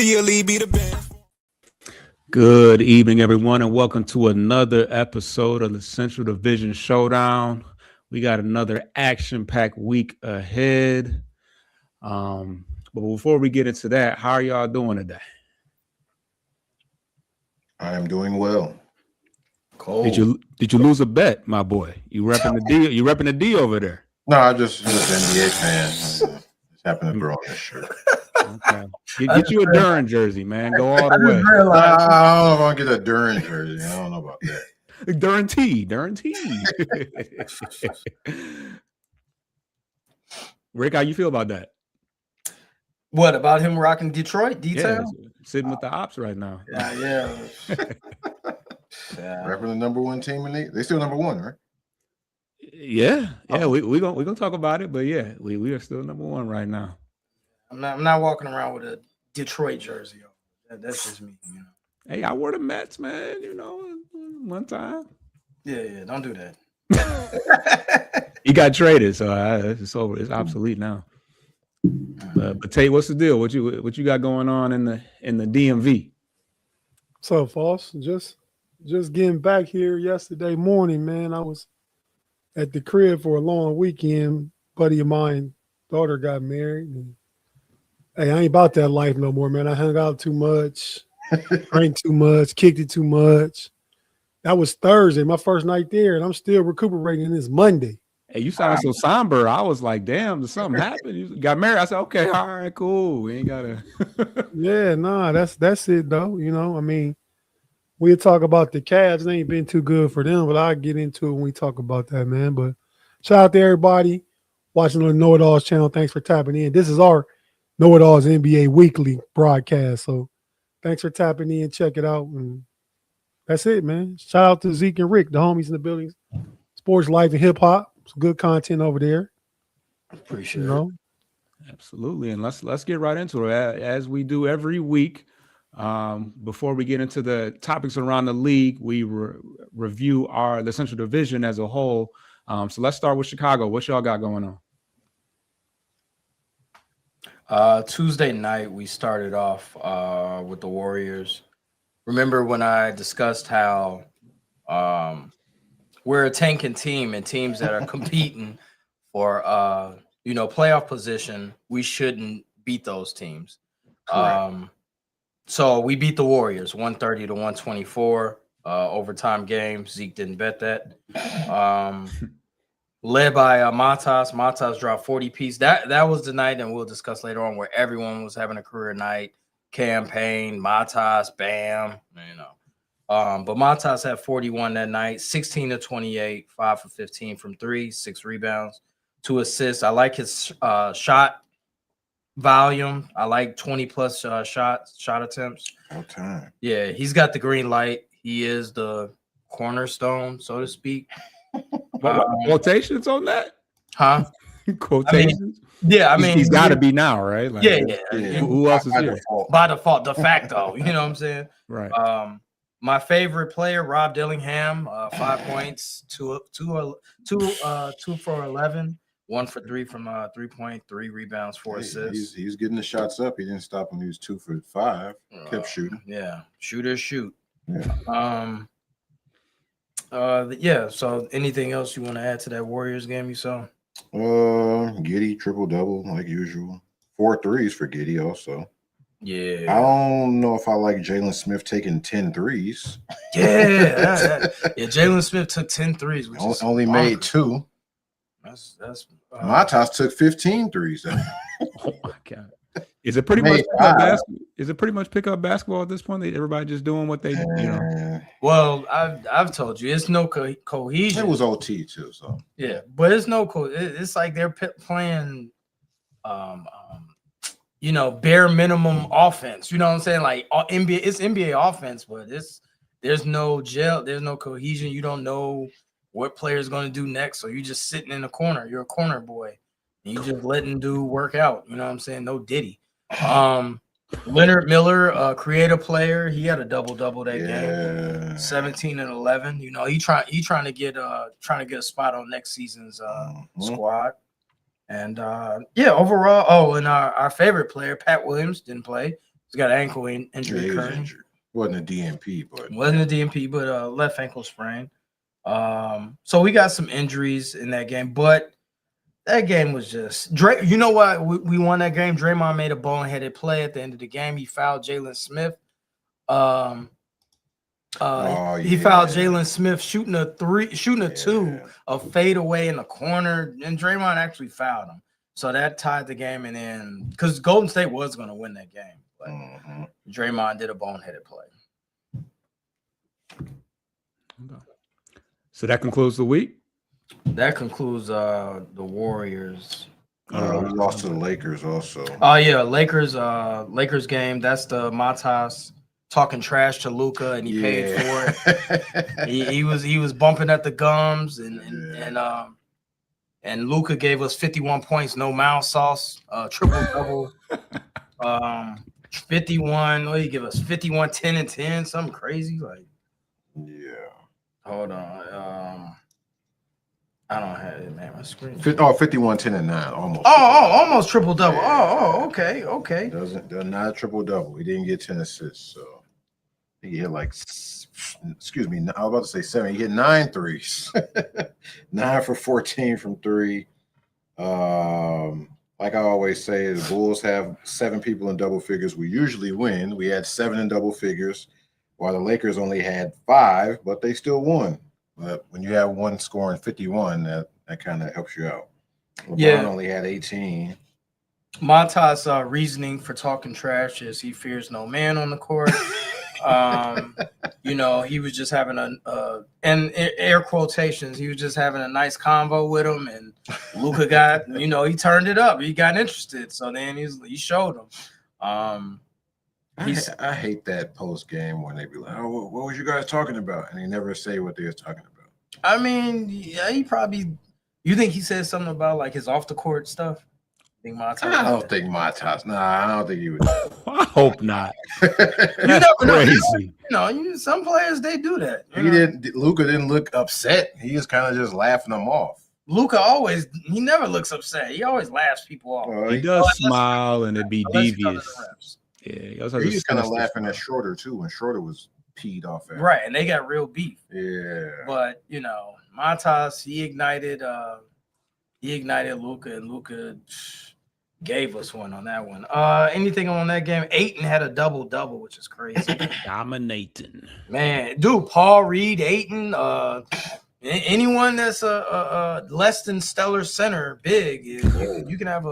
really be the best. Good evening, everyone, and welcome to another episode of the Central Division Showdown. We got another action-packed week ahead. But before we get into that, how are y'all doing today? I am doing well. Cold. Did you lose a bet, my boy? You repping the D? You repping the D over there? No, I just NBA fan. Just happened to throw on this shirt. Okay. Get you a Duran jersey, man. Go all the way. I don't know if I'll get a Duran jersey. I don't know about that. Duran T. Rick, how you feel about that? What about him rocking Detroit detail? Yeah, sitting with the ops right now. Yeah. Repping the number one team in they still number one, right? Yeah. We're gonna talk about it, but yeah, we are still number one right now. I'm not walking around with a Detroit jersey. That's just me, you know. Hey, I wore the Mets, man. You know, one time. Yeah. Don't do that. He got traded, so it's over. It's obsolete now. But Tate, what's the deal? What you got going on in the DMV? What's up, Foss? Just getting back here yesterday morning, man. I was at the crib for a long weekend. Buddy of mine, daughter got married. And, hey, I ain't about that life no more, man. I hung out too much, drank too much, kicked it too much. That was Thursday, my first night there, and I'm still recuperating. This Monday. Hey, you sound so somber. I was like, damn, did something happen? You got married. I said, okay, all right, cool. We ain't gotta. Yeah, nah, that's it though. You know, I mean, we'll talk about the Cavs. They ain't been too good for them, but I'll get into it when we talk about that, man. But shout out to everybody watching on the Know It Alls channel. Thanks for tapping in. This is our Know It Alls NBA weekly broadcast. So thanks for tapping in. Check it out. And that's it, man. Shout out to Zeke and Rick, the homies in the building. Sports, life, and hip hop. Some good content over there. Appreciate it. Absolutely. And let's get right into it as we do every week. Before we get into the topics around the league, we review the Central Division as a whole. So let's start with Chicago. What y'all got going on? Tuesday night, we started off with the Warriors. Remember when I discussed how we're a tanking team and teams that are competing for playoff position, we shouldn't beat those teams. So we beat the Warriors 130 to 124 overtime game. Zeke didn't bet that. Led by Matas. Matas dropped 40 piece. That was the night, and we'll discuss later on, where everyone was having a career night. Campaign, Matas, Bam, you know. But Matas had 41 that night, 16 to 28, 5 for 15 from three, 6 rebounds, 2 assists. I like his shot volume. I like 20 plus shot attempts. All time. Yeah, he's got the green light. He is the cornerstone, so to speak. Quotations on that? Huh? Quotations? I mean he's got to be now, right? Like, yeah. Who else is here? By default, de facto. You know what I'm saying? Right. My favorite player, Rob Dillingham, 5 points, two for 11, 1 for 3 from 3-point, 3 rebounds, 4 assists. He's getting the shots up. He didn't stop when he was 2 for 5. Kept shooting. Yeah, shooters shoot. Yeah. So anything else you want to add to that Warriors game you saw? Giddey triple-double like usual. 4 threes for Giddey also. Yeah. I don't know if I like Jalen Smith taking 10 threes. Yeah. Jalen Smith took 10 threes, which only made 2. That's Matas took 15 threes. Oh my God. Is it pretty much pick up basketball at this point? Everybody just doing what they Well, I've told you it's no cohesion. It was OT too, so yeah, but it's no it's like they're playing bare minimum offense. You know what I'm saying? Like it's NBA offense, but there's no gel, there's no cohesion. You don't know what player is going to do next, so you're just sitting in the corner. You're a corner boy, and you just letting dude work out. You know what I'm saying? No Diddy. Leonard Miller, creative player, he had a double-double that game, 17 and 11. You know, he trying to get a spot on next season's squad. And overall, and our favorite player, Pat Williams, didn't play. He's got an ankle Yeah, injury he was currently. injured. Wasn't a DNP, but Wasn't a DNP, but left ankle sprain. So we got some injuries in that game, but that game was just Dre. You know what? We won that game. Draymond made a boneheaded play at the end of the game. He fouled Jalen Smith. He fouled Jalen Smith shooting a two, a fadeaway in the corner, and Draymond actually fouled him. So that tied the game, and then because Golden State was going to win that game, but Draymond did a boneheaded play. So that concludes the week. That concludes the Warriors. we lost to the Lakers also. Oh yeah, Lakers game. That's the Matas talking trash to Luka, and he paid for it. he was bumping at the gums, and Luka gave us 51 points, no mouse sauce, triple double. 51. What did he give us? 51, 10, and 10. Something crazy like. Yeah. Hold on. I don't have it, man. My screen. 51, 10, and 9. Almost. Almost triple double. Yeah. Okay. Does not a triple double. He didn't get 10 assists, so he hit I was about to say 7. He hit 9 threes. 9 for 14 from 3. Like I always say, the Bulls have 7 people in double figures. We usually win. We had 7 in double figures, while the Lakers only had 5, but they still won. But when you have one scoring 51, that kind of helps you out. LeBron only had 18. Montas' reasoning for talking trash is he fears no man on the court. He was just having and air quotations, he was just having a nice convo with him, and Luka got, he turned it up. He got interested. So then he showed him. I hate that post game when they be like, "Oh, what was you guys talking about?" and they never say what they were talking about. I mean, yeah, you think he said something about like his off the court stuff? I don't think Matas. I don't think he would. I hope not. You never know. Crazy. Some players they do that. Luka didn't look upset. He was kind of just laughing them off. Luka he never looks upset. He always laughs people off. He does smile and it'd be devious. Yeah, he was kind of laughing at Schroeder too, when Schroeder was peed off at. Right, and they got real beef. Yeah. But Matas, he ignited Luka, and Luka gave us one on that one. Anything on that game? Ayton had a double-double, which is crazy. Dominating. Man, dude, Paul Reed, Ayton, anyone that's a less than stellar center, big, you can have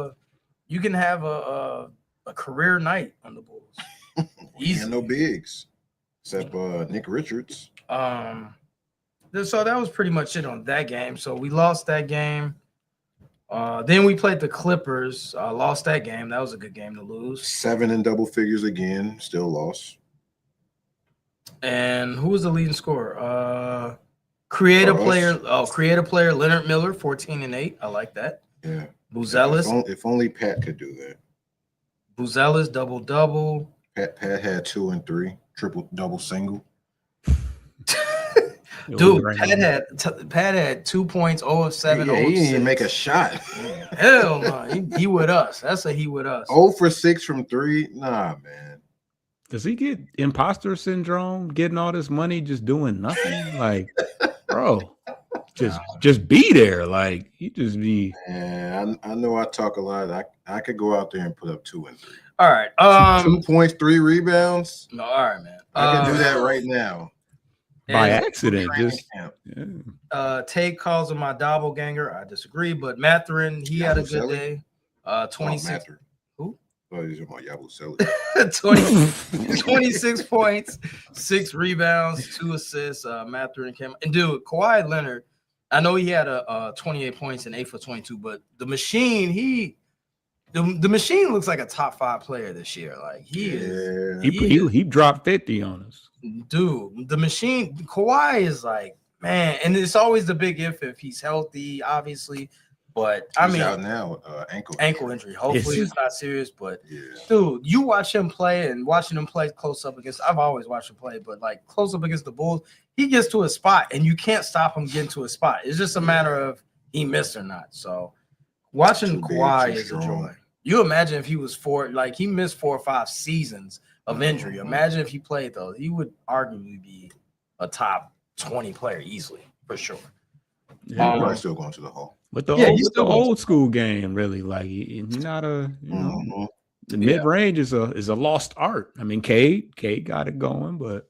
a career night on the Bulls. And no bigs, except Nick Richards. So that was pretty much it on that game. So we lost that game. Then we played the Clippers. Lost that game. That was a good game to lose. 7 in double figures again. Still lost. And who was the leading scorer? Creative player Leonard Miller, 14 and 8. I like that. Yeah. Buzelis. If only Pat could do that. Buzelis double. Pat had 2 and 3, triple double single. Dude, Pat had 2 points, 0 of 7. He didn't even make a shot. Hell no, he with us. That's he with us. 0 for 6 from 3. Nah, man. Does he get imposter syndrome? Getting all this money, just doing nothing? Like, bro, just be there. Like, he just be. Man, I know I talk a lot. I could go out there and put up 2 and 3. All right. 2 points, 3 rebounds. No, all right, man. I can do that right now. By accident, just Tate calls him my doppelganger. I disagree, but Mathurin, he had a good day. 26. Who? Oh, he's about Yabusele. 26 points, 6 rebounds, 2 assists. Mathurin came, and dude, Kawhi Leonard. I know he had a 28 points and 8 for 22, but the machine, the machine looks like a top 5 player this year. Like he dropped 50 on us. Dude, the machine, Kawhi is like, man, and it's always the big if he's healthy, obviously. But he's out now, ankle injury. Hopefully it's not serious. But dude, you watch him play, and watching him play close up against. I've always watched him play, but like close up against the Bulls, he gets to a spot, and you can't stop him getting to a spot. It's just a matter of he missed or not. So watching Kawhi is a joy. You imagine if he was he missed 4 or 5 seasons of injury. Imagine if he played though, he would arguably be a top 20 player easily for sure. Yeah. Probably still going to the Hall. With the Yeah, old, he's with the still going old school game, really, like he not a, you know, Mhm. the mid range is a lost art. I mean, Cade got it going, but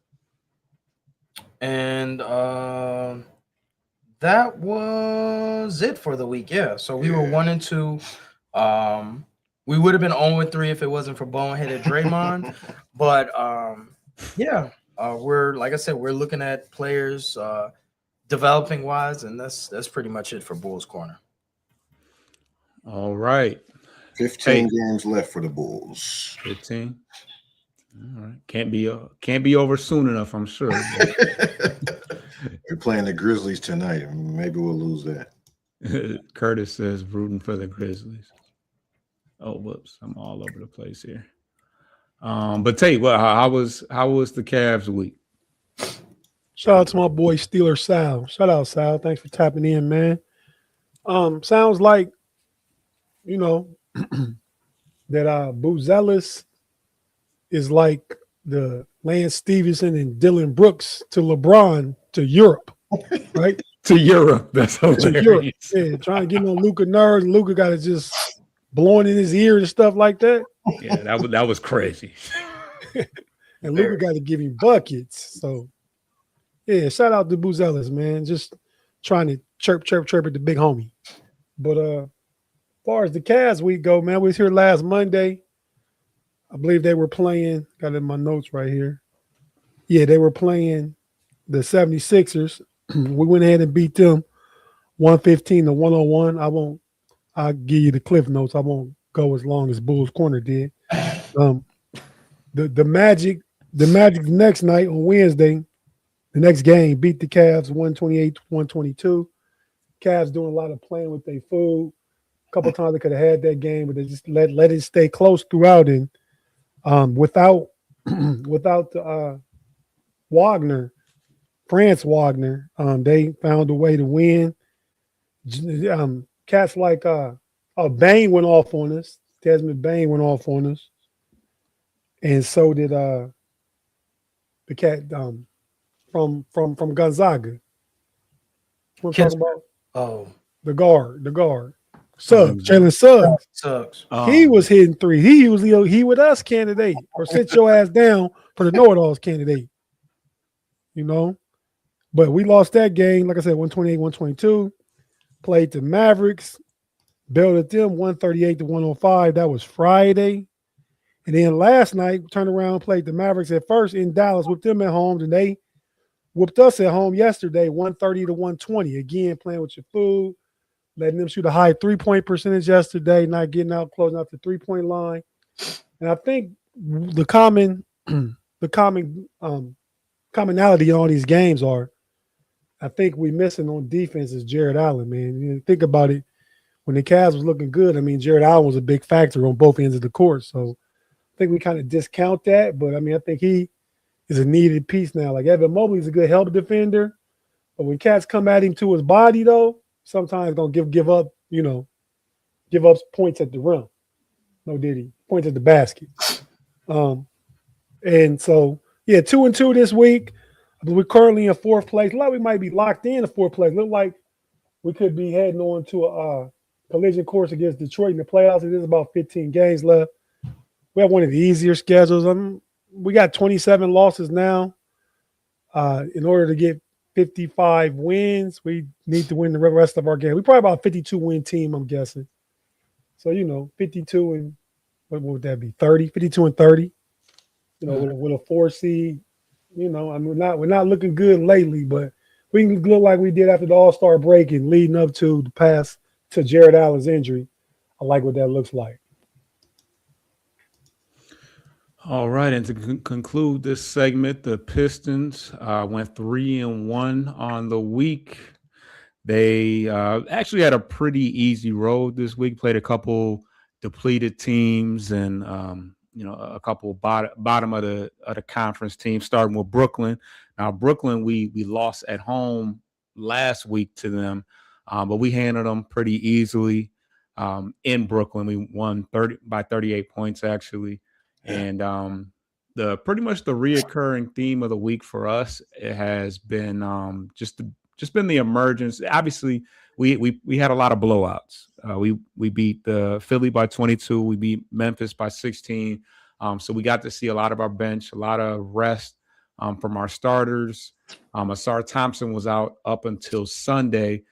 And that was it for the week. Yeah. So we were 1-2. We would have been 0-3 if it wasn't for boneheaded Draymond. But yeah, we're like I said, we're looking at players developing wise, and that's pretty much it for Bulls Corner. all right. 15 games left for the Bulls. 15. All right. Can't be over soon enough, I'm sure. We're playing the Grizzlies tonight. Maybe we'll lose that. Curtis says rooting for the Grizzlies. Oh, whoops. I'm all over the place here. But tell you what, how was the Cavs week? Shout out to my boy Steeler Sal. Shout out, Sal. Thanks for tapping in, man. Sounds like, you know, that Boozelis is like the Lance Stevenson and Dylan Brooks to LeBron to Europe, right? To Europe. That's hilarious. To Europe. Yeah, trying to get on Luka nerves. Luka got it just blowing in his ear and stuff like that. Yeah, that was crazy. And Luka got to give him buckets. So, yeah, shout out to Boozelis, man. Just trying to chirp at the big homie. But as far as the Cavs week go, man, we was here last Monday. I believe they were playing, got it in my notes right here. Yeah, they were playing the 76ers. We went ahead and beat them 115-101. I'll give you the cliff notes. I won't go as long as Bulls Corner did. The Magic the next night on Wednesday, the next game, beat the Cavs 128-122. Cavs doing a lot of playing with their food. A couple of times they could have had that game, but they just let it stay close throughout. And without Franz Wagner, they found a way to win. Cats like Bain went off on us. Desmond Bain went off on us, and so did the cat from Gonzaga. What I'm talking about? Oh, the guard, Suggs, Jalen Suggs. Suggs. He was hitting three. He was the he with us candidate, or sit your ass down for the know-it-alls candidate. You know, but we lost that game. Like I said, 128-122. Played the Mavericks, belted them 138-105. That was Friday. And then last night, turned around, played the Mavericks at first in Dallas, whipped them at home. Then they whooped us at home yesterday, 130-120. Again, playing with your food, letting them shoot a high 3-point percentage yesterday, not getting out, closing out the 3-point line. And I think the commonality on these games are, I think we missing on defense is Jared Allen, man. You know, think about it. When the Cavs was looking good, I mean, Jared Allen was a big factor on both ends of the court. So I think we kind of discount that. But, I mean, I think he is a needed piece now. Like, Evan Mobley is a good help defender. But when cats come at him to his body, though, sometimes going to give up points at the rim. No, did he? Points at the basket. And so, yeah, 2-2 this week. We're currently in fourth place. Like we might be locked in fourth place. Look like we could be heading on to a collision course against Detroit in the playoffs. It is about 15 games left. We have one of the easier schedules. We got 27 losses now. In order to get 55 wins, we need to win the rest of our game. We're probably about a 52-win team, I'm guessing. So, 52 and what would that be? 30, 52 and 30. With a 4 seed. We're not looking good lately, but we can look like we did after the All-Star break and leading up to the pass to Jared Allen's injury. I like what that looks like. All right, and to conclude this segment, the Pistons went 3-1 on the week. They actually had a pretty easy road this week. Played a couple depleted teams and a couple bottom of the conference teams, starting with Brooklyn. Now, Brooklyn, we lost at home last week to them, but we handled them pretty easily in Brooklyn. We won by 38 points, actually. And, pretty much the reoccurring theme of the week for us, it has been just been the emergence. Obviously, we had a lot of blowouts. We beat the Philly by 22. We beat Memphis by 16. So we got to see a lot of our bench, a lot of rest from our starters. Asar Thompson was out up until Sunday.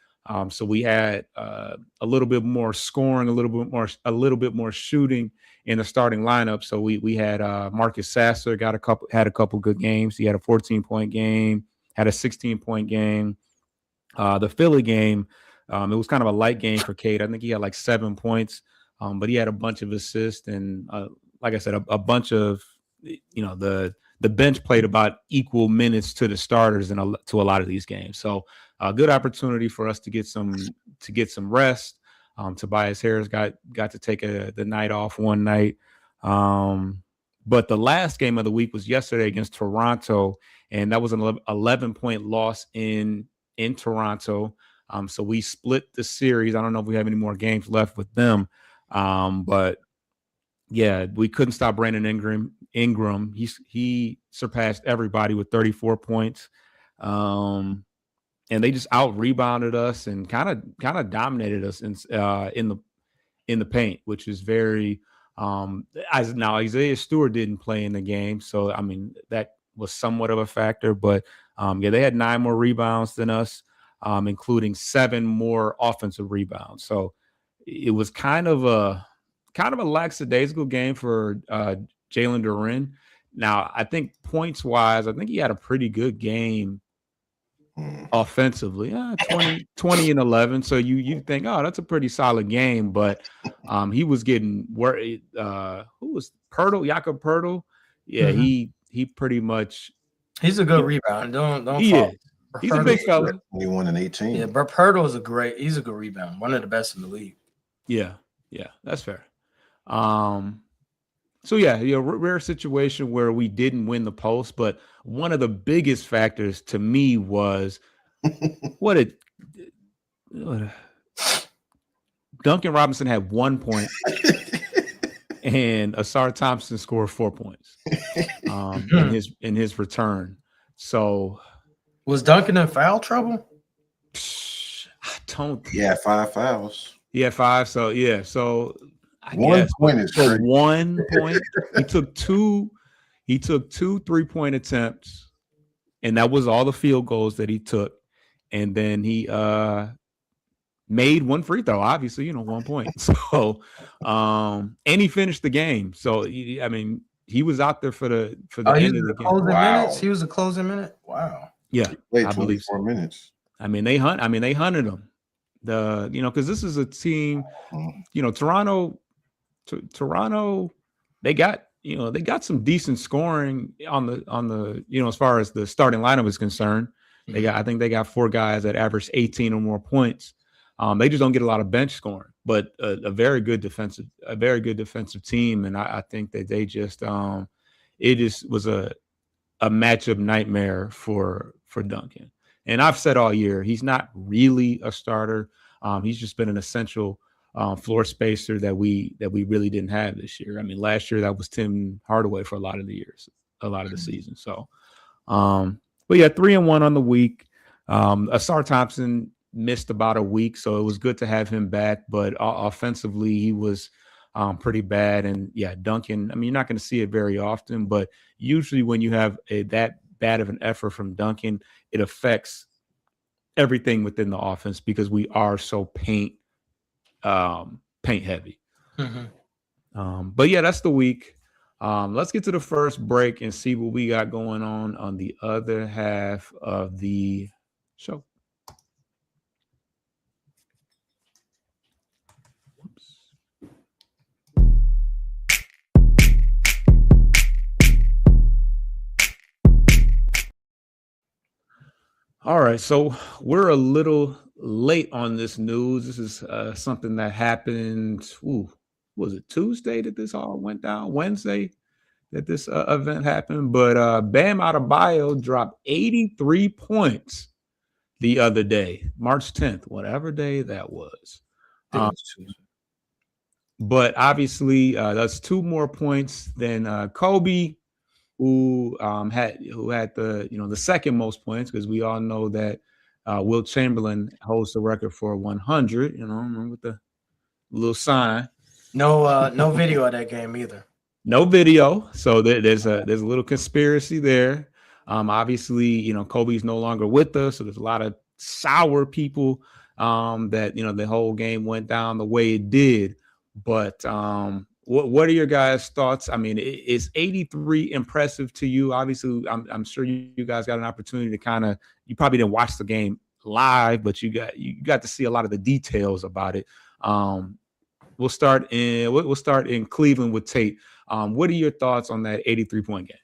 So we had a little bit more scoring, a little bit more shooting in the starting lineup. So we had Marcus Sasser had a couple good games. He had a 14-point game, had a 16-point game. The Philly game, it was kind of a light game for Cade. I think he had like 7 points, but he had a bunch of assists and, like I said, a bunch of, the bench played about equal minutes to the starters and to a lot of these games. So a good opportunity for us to get some rest. Tobias Harris got to take the night off one night. But the last game of the week was yesterday against Toronto, and that was an 11-point loss in Toronto. So we split the series. I don't know if we have any more games left with them. But yeah, we couldn't stop Brandon Ingram. He surpassed everybody with 34 points. And they just out rebounded us and kind of dominated us in the paint, which is very now Isaiah Stewart didn't play in the game, so I mean that was somewhat of a factor. But they had 9 more rebounds than us, including 7 more offensive rebounds. So it was kind of a lackadaisical game for Jalen Duren. Now I think points wise, I think he had a pretty good game. Offensively, 20 and 11. So you think, oh, that's a pretty solid game, but he was getting worried. Who was Pirtle? Jakob Pirtle? Yeah, he pretty much. He's a good rebound. Don't. He is. He's a big fella. 21 and 18. Yeah, but Pirtle is he's a good rebound. One of the best in the league. Yeah, that's fair. So rare situation where we didn't win the post, but one of the biggest factors to me was Duncan Robinson had 1 point and Asar Thompson scored 4 points in his return. So was Duncan in foul trouble? I don't. Yeah, 5 fouls. Yeah, 5. So yeah, so. I 1 guess. point is so crazy. 1 point. He took two 3-point attempts, and that was all the field goals that he took. And then he made 1 free throw. Obviously, 1 point. So, and he finished the game. So I mean, he was out there for the end of the game. Minutes? He was a closing minute. Wow. Yeah, he played I believe 24 minutes. I mean, they hunted him. Because this is a team. Toronto, they got some decent scoring on the as far as the starting lineup is concerned. I think they got 4 guys that average 18 or more points. They just don't get a lot of bench scoring, but a very good defensive team. And I think that they just it just was a matchup nightmare for Duncan. And I've said all year, he's not really a starter. He's just been an essential floor spacer that we really didn't have this year. I mean, last year that was Tim Hardaway for a lot of the season. So, but yeah, 3-1 on the week. Asar Thompson missed about a week, so it was good to have him back. But offensively, he was pretty bad. And yeah, Duncan. I mean, you're not going to see it very often, but usually when you have that bad of an effort from Duncan, it affects everything within the offense because we are so paint heavy. But yeah, that's the week. Let's get to the first break and see what we got going on the other half of the show. All right, so we're a little late on this news. This is something that happened. Was it Tuesday that this all went down? Wednesday that this event happened. But Bam Adebayo dropped 83 points the other day, March 10th, whatever day that was. But obviously, that's 2 more points than Kobe. who had the second most points, because we all know that Will Chamberlain holds the record for 100. Remember with the little sign. No video of that game either. No video, so there's a little conspiracy there. Obviously, Kobe's no longer with us, so there's a lot of sour people that the whole game went down the way it did. But what are your guys' thoughts? I mean, is 83 impressive to you? Obviously, I'm sure you guys got an opportunity to you probably didn't watch the game live, but you got to see a lot of the details about it. We'll start in Cleveland with Tate. What are your thoughts on that 83-point game?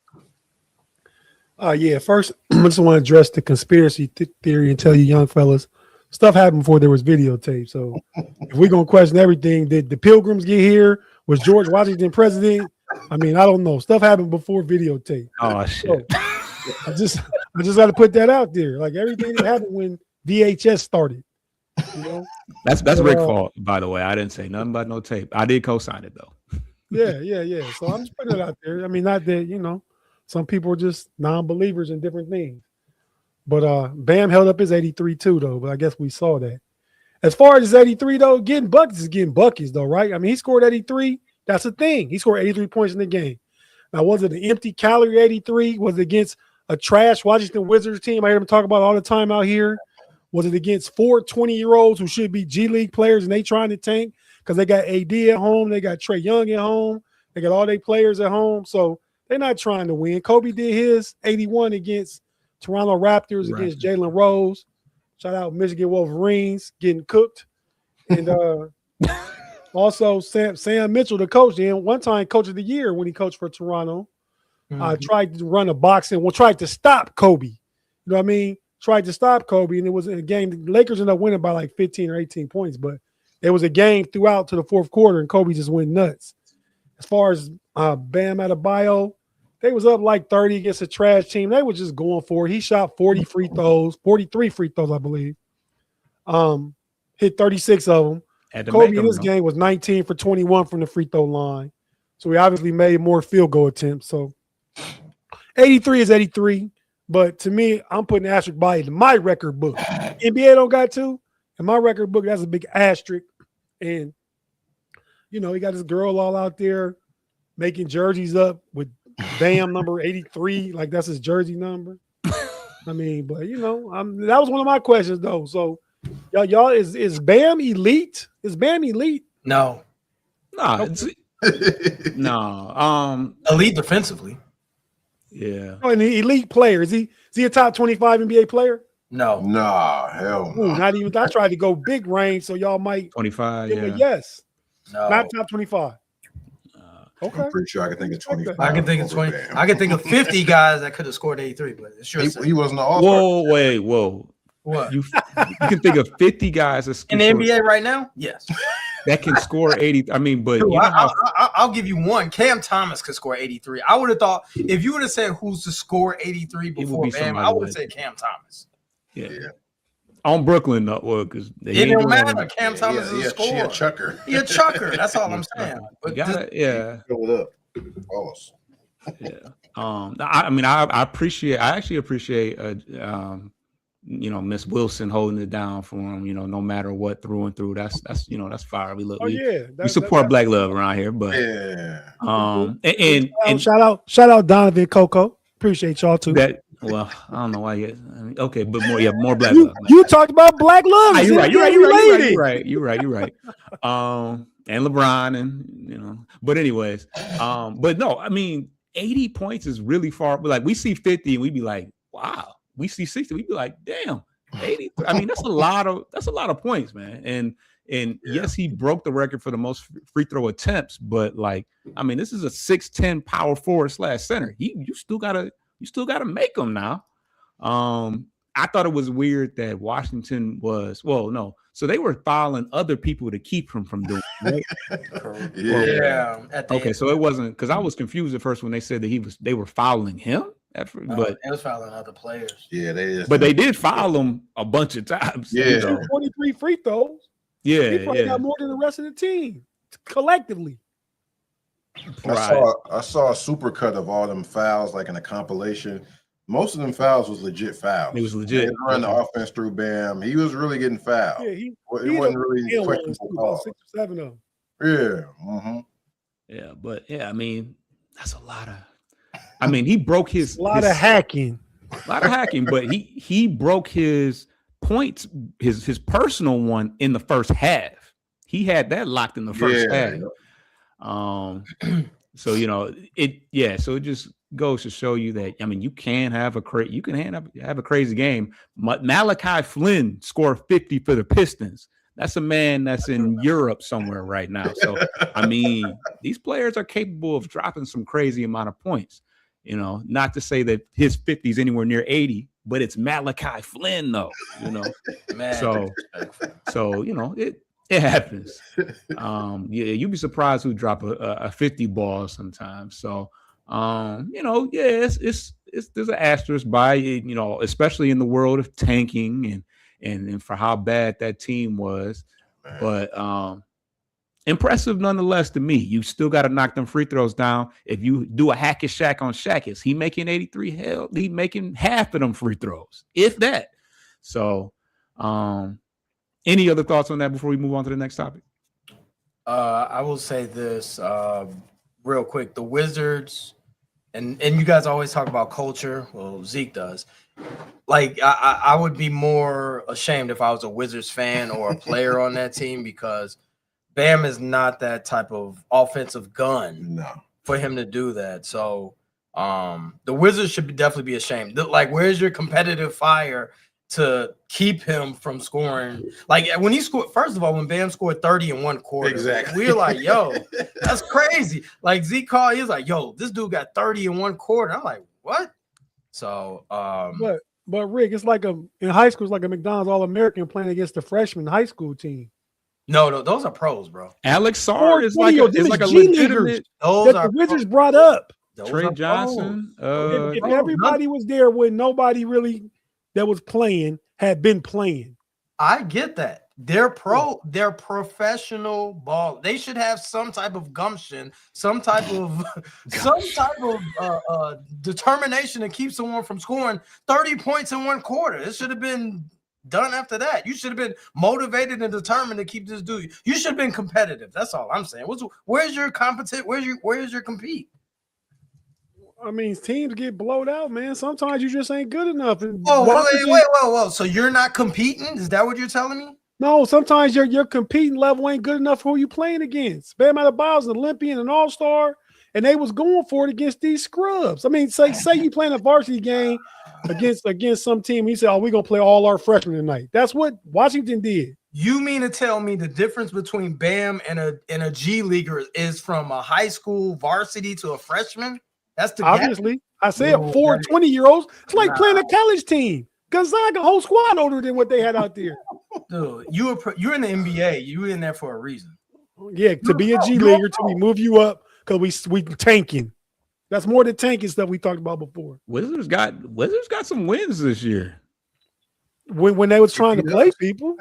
Yeah, first, I just want to address the conspiracy theory and tell you young fellas, stuff happened before there was videotape. So if we're going to question everything, did the Pilgrims get here? Was George Washington president? I mean, I don't know. Stuff happened before videotape. Oh, shit. So, I just got to put that out there. Like everything that happened when VHS started. That's Rick's fault, by the way. I didn't say nothing about no tape. I did co-sign it, though. Yeah. So I'm just putting it out there. I mean, not that, some people are just non-believers in different things. But Bam held up his 83 too, though. But I guess we saw that. As far as his 83, though, getting buckets is getting buckets, though, right? I mean, he scored 83. That's a thing. He scored 83 points in the game. Now, was it an empty calorie 83? Was it against a trash Washington Wizards team I hear them talk about all the time out here? Was it against 4 20-year-olds who should be G League players and they trying to tank because they got AD at home, they got Trae Young at home, they got all their players at home, so they're not trying to win. Kobe did his 81 against Toronto Raptors against Jalen Rose. Shout out Michigan Wolverines getting cooked. And also Sam Mitchell, the coach, and one time coach of the year when he coached for Toronto, tried to run a boxing, tried to stop Kobe. You know what I mean? Tried to stop Kobe, and it was a game. The Lakers ended up winning by like 15 or 18 points, but it was a game throughout to the fourth quarter, and Kobe just went nuts. As far as Bam Adebayo, they was up like 30 against a trash team. They were just going for it. He shot 43 free throws, I believe. Hit 36 of them. Kobe in this game was 19 for 21 from the free throw line. So he obviously made more field goal attempts. So 83 is 83. But to me, I'm putting asterisk by it in my record book. NBA don't got to. In my record book, that's a big asterisk. And, he got this girl all out there making jerseys up with Bam number 83. Like, that's his jersey number. I mean, but, that was one of my questions, though. So, y'all is Bam elite? Is Bam elite? No. No. No. Elite defensively. Yeah. Oh, an elite player. Is he a top 25 NBA player? No. Nah, hell no. Not even. I tried to go big range, so y'all might 25. give Yeah. a yes. No. Not top 25. Okay. I'm pretty sure I can think of 25. I can think of 20. I can think of 50 guys that could have scored 83, but it's sure He wasn't an all-star. Whoa. What? You can think of 50 guys that In the NBA right now? Yes. that can score 80. I mean, but Dude, I'll give you one. Cam Thomas could score 83. I would have thought if you would have said who's to score 83 before Bam, I would have said Cam Thomas. Yeah. On Brooklyn, because it don't matter. Cam Thomas is a scorer. He a chucker. He a chucker. That's all I'm saying. But Fill it up. Almost. Yeah. I actually appreciate Miss Wilson holding it down for him, no matter what, through and through. That's fire. We support Black love around here, but and shout out Donovan Coco. Appreciate y'all too. Well, I don't know why okay, but more Black love. Like you talked about Black love. You're right. And LeBron and but anyways, but no, I mean 80 points is really far. Like we see 50 and we'd be like, wow. We see 60, we'd be like, damn, 80. I mean, that's a lot of points, man. And yes, he broke the record for the most free throw attempts, but this is a 6'10" power forward / center. You still gotta make them now. I thought it was weird that Washington so they were fouling other people to keep him from doing it. Right? Okay, so it wasn't because I was confused at first when they said that they were fouling him. But it was fouling other players. Yeah, they did foul him a bunch of times. Yeah, 23 free throws. Yeah, he probably got more than the rest of the team collectively. I saw a super cut of all them fouls, like in a compilation. Most of them fouls was legit fouls. It was legit. They run the offense through Bam. He was really getting fouled. Yeah, It wasn't really questionable about calls. 6 or 7 of them. Yeah. Mm-hmm. Yeah, but I mean, that's a lot of. I mean, he broke his A lot of hacking. A lot of hacking, but he broke his points, his personal one in the first half. He had that locked in the first half. So so it just goes to show you that you can have a crazy game. Malachi Flynn scored 50 for the Pistons. That's a man that's in Europe somewhere right now. So these players are capable of dropping some crazy amount of points. Not to say that his 50 is anywhere near 80, but it's Malachi Flynn though. Man, so it happens. You'd be surprised who drop a 50 ball sometimes. So it's there's an asterisk by it, especially in the world of tanking and for how bad that team was. Man. But impressive nonetheless to me. You still got to knock them free throws down. If you do a hack and Shaq on Shaq, is he making 83? Hell, he making half of them free throws, if that. So any other thoughts on that before we move on to the next topic? I will say this real quick. The Wizards, and you guys always talk about culture. Well, Zeke does. Like, I would be more ashamed if I was a Wizards fan or a player on that team, because Bam is not that type of offensive gun for him to do that. So the Wizards should definitely be ashamed. Like, where's your competitive fire to keep him from scoring? Like, when he scored, first of all, when Bam scored 30 in one quarter, exactly, we were like, yo, that's crazy. Like, Zeke called, he was like, yo, this dude got 30 in one quarter. I'm like, what? So but Rick, it's like in high school, it's like a McDonald's All-American playing against the freshman high school team. No, those are pros, bro. Alex Sarr is like a legitimate. Those are the Wizards brought up. Trey Johnson. If everybody was there when nobody really that was playing had been playing. I get that. They're professional ball. They should have some type of gumption, some type of determination to keep someone from scoring 30 points in one quarter. It should have been done after that. You should have been motivated and determined to keep this dude. You should have been competitive. That's all I'm saying. Where's your competent? Where's your compete? I mean, teams get blowed out, man. Sometimes you just ain't good enough. Whoa. So you're not competing? Is that what you're telling me? No, sometimes your competing level ain't good enough for who you playing against. Bam Adebayo's an Olympian, an all-star, and they was going for it against these scrubs. I mean, say you playing a varsity game against some team. He said, "Oh, we're gonna play all our freshmen tonight." That's what Washington did. You mean to tell me the difference between Bam and a G leaguer is from a high school varsity to a freshman? That's the obviously. Gap. I said 4 20-year-olds. It's like playing a college team. Gonzaga, whole squad older than what they had out there. Dude, you're in the NBA. You were in there for a reason. Yeah, to be a G leaguer, to we move you up because we tanking. That's more than tanking stuff we talked about before. Wizards got some wins this year. When they was trying to play people.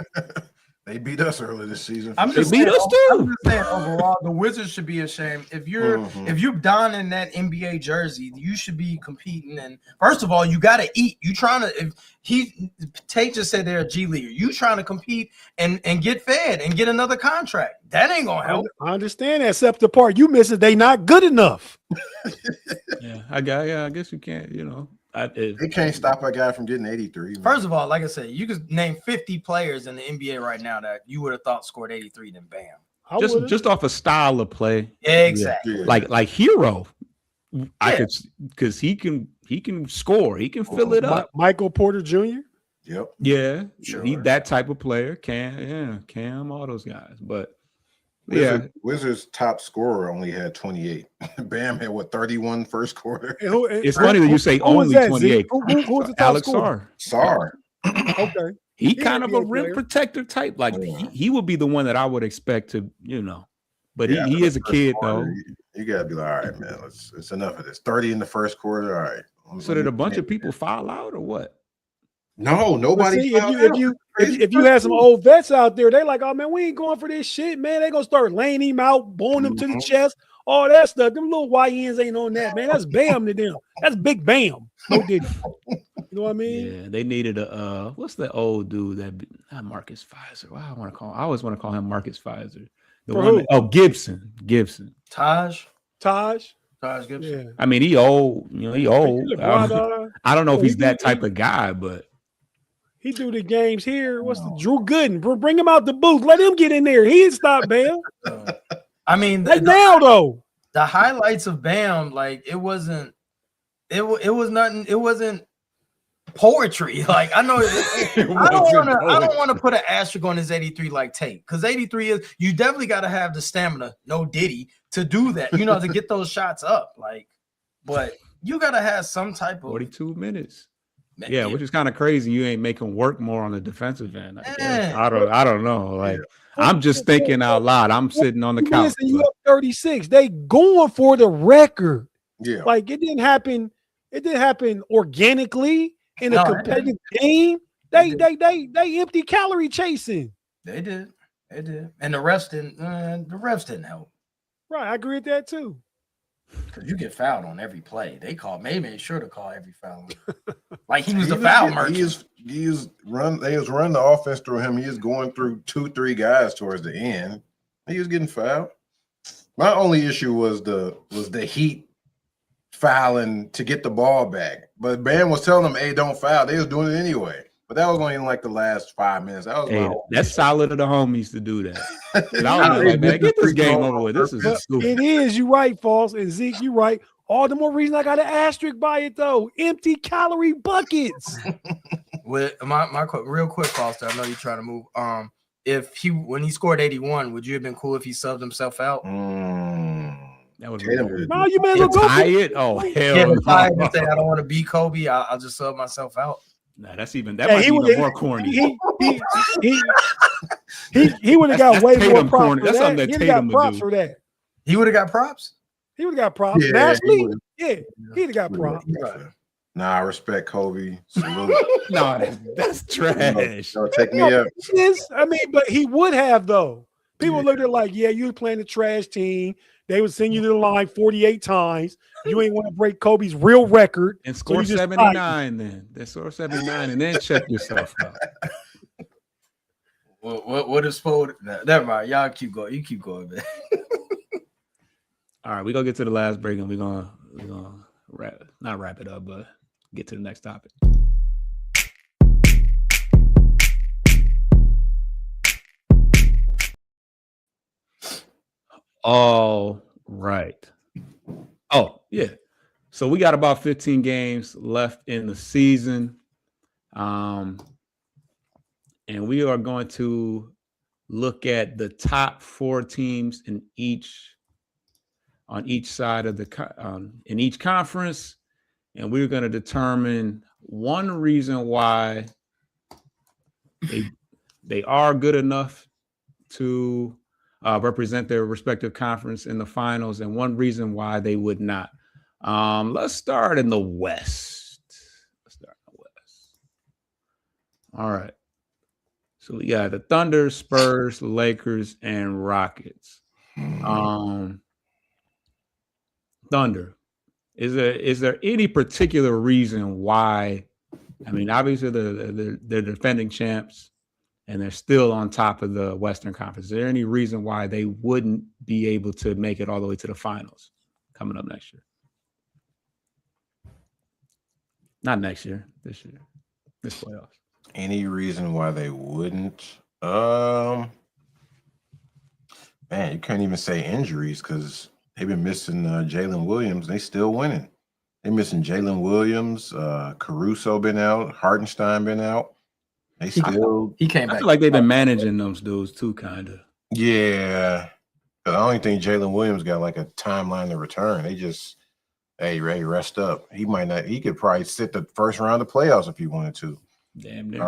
They beat us earlier this season. They beat us too. I'm just saying, overall, the Wizards should be ashamed. If you're donning that NBA jersey, you should be competing. And first of all, you got to eat. You trying to. Tate just said they're a G leaguer. You trying to compete and get fed and get another contract. That ain't gonna help. I understand that, except the part you miss is they not good enough. Yeah, I guess you can't. They can't stop a guy from getting 83. Man. First of all, like I said, you could name 50 players in the NBA right now that you would have thought scored 83 than Bam. Just off a style of play. Exactly. Yeah. Like Hero. I could, because he can score. He can fill it up. Michael Porter Jr. Yep. Yeah. Sure. He that type of player. Cam, all those guys. But Wizards top scorer only had 28. Bam had 31 first quarter. It's funny that you say only 28. Who's the top Alex scorer? Sarr. Okay. He kind of a rim protector type. Like he would be the one that I would expect to, But he is a kid though. You gotta be like, all right, man, it's enough of this. 30 in the first quarter. All right. So did a bunch of people foul out or what? No, nobody. If you had some old vets out there, they like, oh man, we ain't going for this shit, man. They gonna start laying him out, blowing him to the chest, all that stuff. Them little YNs ain't on that, man. That's Bam to them. That's Big Bam. No Diddy. You know what I mean? Yeah, they needed a what's the old dude not Marcus Pfizer? Why I always want to call him Marcus Pfizer. The For one who? that, oh Gibson. Taj Yeah. Gibson. I mean, he old, he old. Look, Wada. I don't know if Oh, he's he- that type of guy, but He do the games here. What's the Drew Gooden? Bring him out the booth. Let him get in there. He ain't stop Bam. I mean, Like now though. the highlights of Bam, like it was nothing. It wasn't poetry. Like I know I don't want to put an asterisk on his 83 like tape, because 83 is, you definitely got to have the stamina, no Diddy, to do that, to get those shots up. Like, but you got to have some type of 42 minutes. Yeah, which is kind of crazy. You ain't making work more on the defensive end. I don't know. Like, I'm just thinking out loud. I'm sitting on the couch. Listen, you up 36. They going for the record. Yeah. Like it didn't happen. It didn't happen organically in a competitive game. They empty calorie chasing. They did, and the refs didn't help. Right, I agree with that too. Because you get fouled on every play. They made sure to call every foul. Like he was the foul merchant. They was running the offense through him. He was going through 2-3 guys towards the end. He was getting fouled. My only issue was the Heat fouling to get the ball back. But Bam was telling them, hey, don't foul. They was doing it anyway. But that was only in like the last 5 minutes. That was that's solid of the homies to do that. I was like, man, get this game over with. This is stupid. It is, you right, False, and Zeke, you right. All the more reason I got an asterisk by it though. Empty calorie buckets. With my real quick, Foster, I know you're trying to move. When he scored 81, would you have been cool if he subbed himself out? That was no, you may as well go tie it. Oh hell no! No. I don't want to be Kobe. I'll just sub myself out. Nah, that might be even more corny. He would have got way more props. Corny. That's something that Tatum would do. For that. He would have got props. He would have got props. Yeah, Nationally, he'd have got props. Nah, I respect Kobe. Salute. No, that's trash. Take me up. I mean, but he would have though. People looked at it like, yeah, you were playing a trash team. They would send you to the line 48 times. You ain't want to break Kobe's real record. And score 79 then. They score 79 and then check yourself out. What is for? Never mind. Y'all keep going. You keep going, man. All right, we're gonna get to the last break and we're gonna not wrap it up, but get to the next topic. All right. Oh, yeah. So we got about 15 games left in the season. And we are going to look at the top 4 teams on each side of in each conference. And we're going to determine one reason why they are good enough to represent their respective conference in the finals, and one reason why they would not. Let's start in the West. All right. So we got the Thunder, Spurs, Lakers, and Rockets. Thunder. Is there any particular reason why? I mean, obviously they're defending champs and they're still on top of the Western Conference. Is there any reason why they wouldn't be able to make it all the way to the finals coming up next year? Not next year, this year, this playoffs. Any reason why they wouldn't? Man, you can't even say injuries because they've been missing Jalen Williams. They still winning. They're missing Jalen Williams. Caruso been out. Hartenstein been out. He came back. I feel like they've been managing those dudes too, kind of. Yeah. I don't think Jalen Williams got like a timeline to return. They just, hey, Ray, rest up. He might not. He could probably sit the first round of playoffs if he wanted to. Damn near.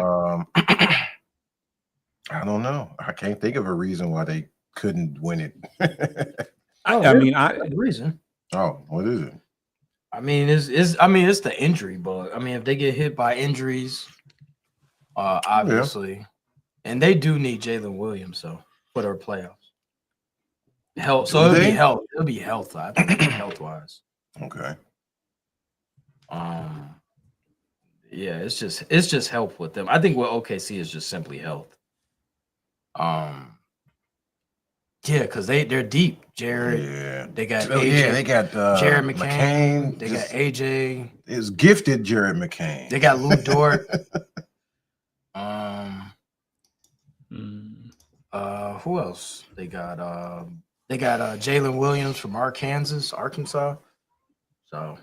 I don't know. I can't think of a reason why they couldn't win it. Reason. Oh, what is it? I mean, it's the injury bug. I mean, if they get hit by injuries, obviously, and they do need Jalen Williams for their playoffs. Health. So it'll be health. It'll be health. I think health wise. Okay. Yeah, it's just health with them. I think what OKC is just simply health. Yeah, because they're deep. Jared. Yeah. They got AJ. AJ. They got Jared McCain. They got AJ. It's gifted Jared McCain. They got Lou Dort. Who else? They got Jalen Williams from Arkansas. So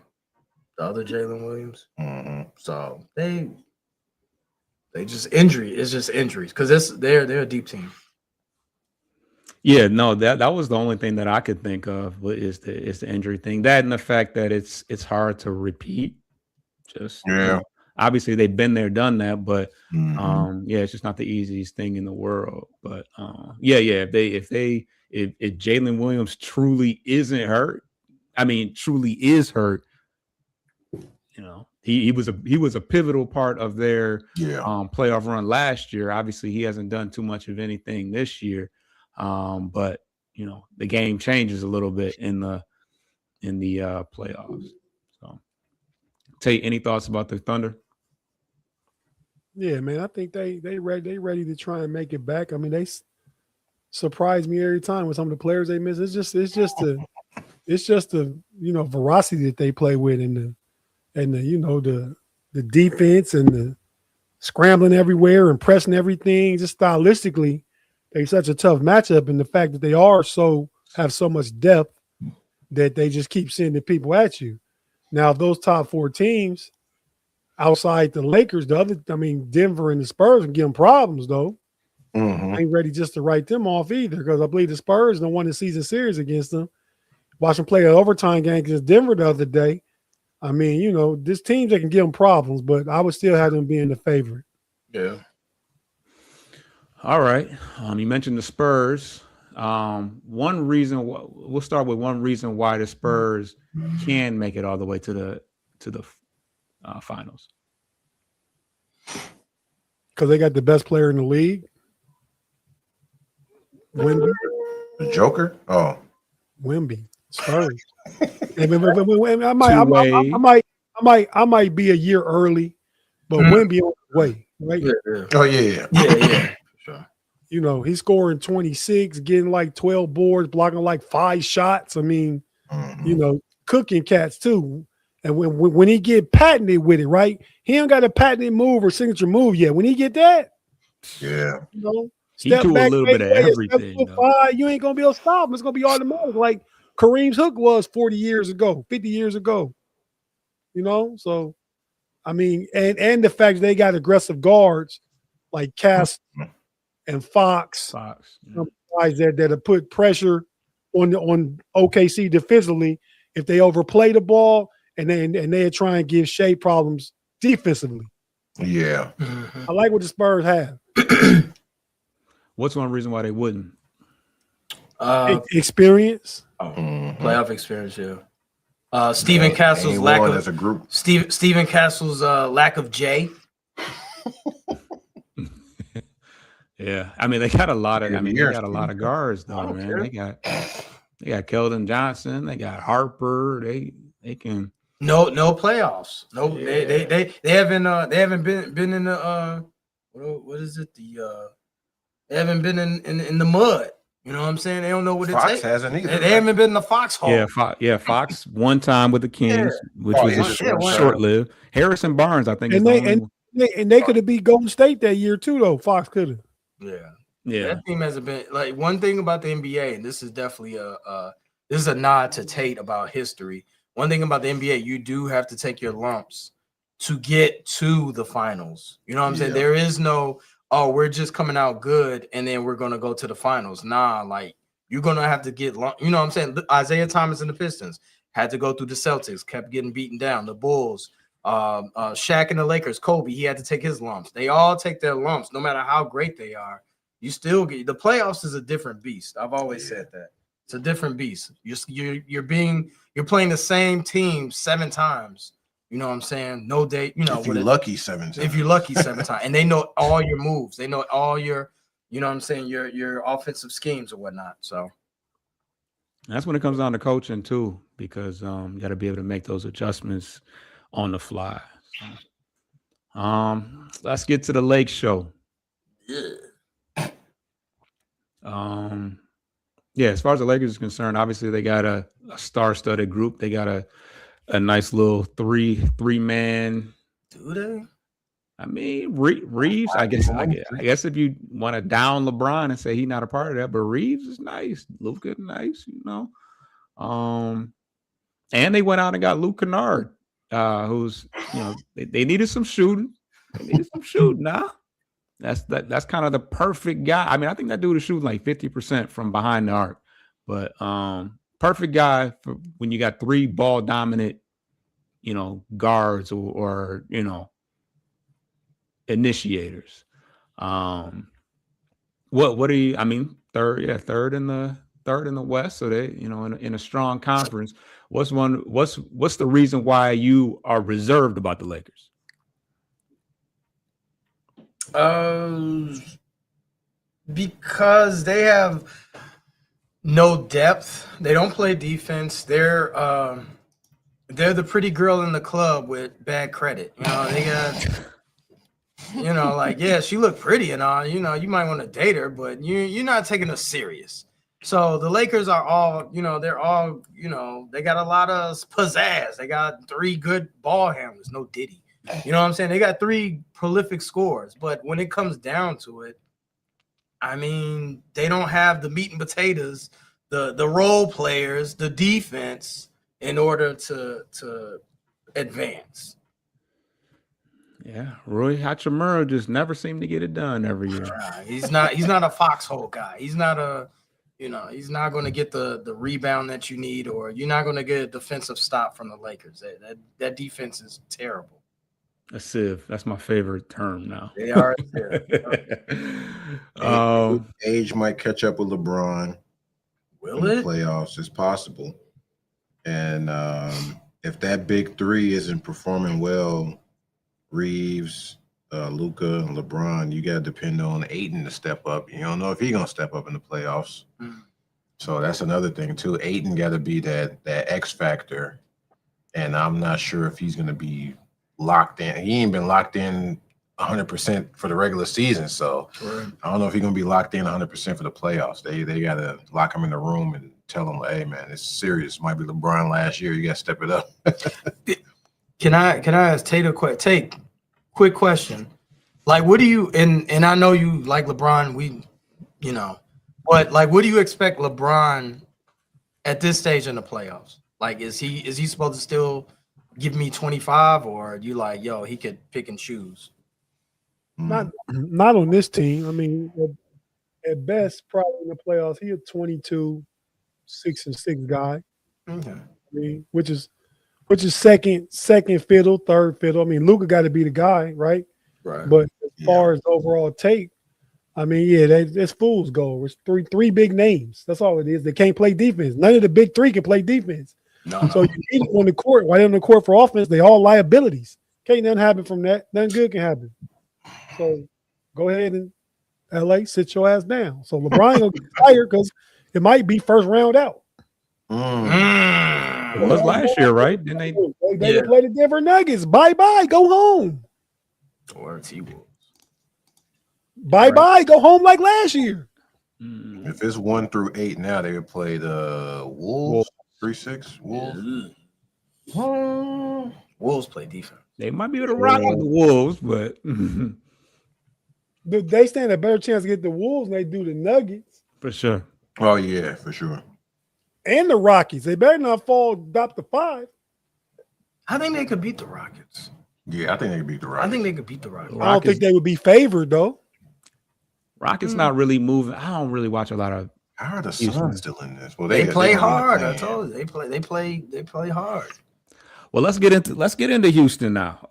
the other Jalen Williams. Mm-hmm. So they just injury. It's just injuries because they're a deep team. Yeah, no, that was the only thing that I could think of is the injury thing. That and the fact that it's hard to repeat. Just obviously they've been there, done that, but it's just not the easiest thing in the world. But if Jalen Williams truly isn't hurt, truly is hurt, he was a pivotal part of their playoff run last year. Obviously, he hasn't done too much of anything this year. But the game changes a little bit in the playoffs. So, Tate, any thoughts about the Thunder? Yeah, man, I think they ready to try and make it back. I mean, they surprise me every time with some of the players they miss. It's just the veracity that they play with and the defense and the scrambling everywhere and pressing everything. Just stylistically, they're such a tough matchup, and the fact that they have so much depth that they just keep sending people at you. Now, those top four teams outside the Lakers, Denver and the Spurs can give them problems though. I ain't ready just to write them off either because I believe the Spurs don't won the season series against them. Watch them play an overtime game against Denver the other day. This team that can give them problems, but I would still have them being the favorite. Yeah. All right. You mentioned the Spurs. One reason we'll start with one reason why the Spurs can make it all the way to the finals. Because they got the best player in the league. Wemby. The Joker? Oh. Wemby. Spurs. I might be a year early, but Wemby on the way, right? Yeah. Oh yeah. Sure. He's scoring 26, getting like 12 boards, blocking like 5 shots. Cooking cats too. And when he get patented with it, right? He ain't got a patented move or signature move yet. When he get that, step back, a little bit of everything. You ain't gonna be able to stop him. It's gonna be automatic, like Kareem's hook was 40 years ago, 50 years ago. So and the fact that they got aggressive guards like Cass and Fox guys that have put pressure on OKC defensively if they overplay the ball and they try and give Shea problems defensively. Yeah. I like what the Spurs have. What's one reason why they wouldn't? Experience. Playoff experience, yeah. Stephen Castle's lack of as a group. Stephen Castle's lack of J. Yeah, they got a lot of. They got a lot of guards though, man. They got Keldon Johnson. They got Harper. They can. No playoffs. No, they haven't been in the what is it? They haven't been in the mud. You know what I'm saying? They don't know what Fox takes. hasn't either. They haven't been in the foxhole. Yeah, Fox one time with the Kings, which was short-lived. Harrison Barnes, I think, they could have beat Golden State that year too, though. Fox could have. Yeah. That team hasn't been like one thing about the NBA, and this is definitely this is a nod to Tate about history. One thing about the NBA, you do have to take your lumps to get to the finals. You know what I'm saying? There is no, we're just coming out good and then we're gonna go to the finals. Nah, like you're gonna have to get, you know what I'm saying? Isaiah Thomas and the Pistons had to go through the Celtics, kept getting beaten down. The Bulls, Shaq and the Lakers, Kobe, he had to take his lumps. They all take their lumps, no matter how great they are. You still get the playoffs is a different beast. I've always said that it's a different beast. You're playing the same team 7 times. You know what I'm saying? No date. If you're lucky 7 times. If you're lucky 7 times, and they know all your moves. They know all your, you know what I'm saying, your offensive schemes or whatnot. So, That's when it comes down to coaching too, because you got to be able to make those adjustments on the fly. So, let's get to the Lake Show. Um, yeah, as far as the Lakers is concerned, obviously they got a star-studded group. They got a nice little three man. Do they? I mean, Reeves. I guess if you want to down LeBron and say he's not a part of that, but Reeves is nice. Luka is nice, And they went out and got Luke Kennard, who's they needed some shooting. They needed some shooting. Nah, that's kind of the perfect guy. I mean, I think that dude is shooting like 50% from behind the arc, but perfect guy for when you got three ball dominant, guards or initiators. What do you? I mean, third in the West. So they, in a strong conference. What's the reason why you are reserved about the Lakers? Because they have no depth. They don't play defense. They're the pretty girl in the club with bad credit. They got. Yeah, she looked pretty and all, you might want to date her, but you're not taking her serious. So the Lakers are all, they're all, they got a lot of pizzazz. They got three good ball handlers, no Diddy. You know what I'm saying? They got three prolific scorers, but when it comes down to it, I mean, they don't have the meat and potatoes, the role players, the defense in order to advance. Yeah, Rui Hachimura just never seemed to get it done every year. He's not a foxhole guy. He's not he's not going to get the rebound that you need, or you're not going to get a defensive stop from the Lakers. That defense is terrible. A sieve. That's my favorite term now. They are. Age might catch up with LeBron. Will it? Playoffs is possible, and if that big three isn't performing well, Reeves, Luka, and LeBron, you got to depend on Ayton to step up. You don't know if he's going to step up in the playoffs. So that's another thing, too. Ayton got to be that X factor, and I'm not sure if he's going to be locked in. He ain't been locked in 100% for the regular season, so I don't know if he's going to be locked in 100% for the playoffs. They got to lock him in the room and tell him, hey, man, it's serious. Might be LeBron last year. You got to step it up. Can I ask Tate a quick question? Like, what do you and I know you like LeBron, but like, what do you expect LeBron at this stage in the playoffs? Like, is he supposed to still give me 25, or you like, yo, he could pick and choose? Not on this team. I mean, at best, probably in the playoffs, he a 22, 6-6 guy. Okay. I mean, which is second fiddle, third fiddle. I mean, Luka got to be the guy, right? Right. But as far as overall take, I mean, yeah, it's fool's gold. It's three big names. That's all it is. They can't play defense. None of the big three can play defense. No. So you need them on the court. While they're on the court for offense, they all liabilities. Can't nothing happen from that. Nothing good can happen. So go ahead and LA, sit your ass down. So LeBron gonna get tired because it might be first round out. It was last year, right? Didn't they? They play the Denver Nuggets. Bye-bye. Go home. Or T-Wolves. Bye-bye. Go home like last year. If it's 1 through 8 now, they would play the Wolves. 3-6 Wolves. Wolves play defense. They might be able to rock with the Wolves, but They stand a better chance to get the Wolves than they do the Nuggets. for sure. Oh, yeah, for sure. And the Rockies. They better not drop to 5. I think they could beat the Rockets. Yeah, I think they could beat the Rockets. I think they could beat the Rockets. I don't think they would be favored, though. Rockets not really moving. I don't really watch a lot of. How are the Suns still in this? Well, they play hard. I told you they play hard. Well, let's get into Houston now.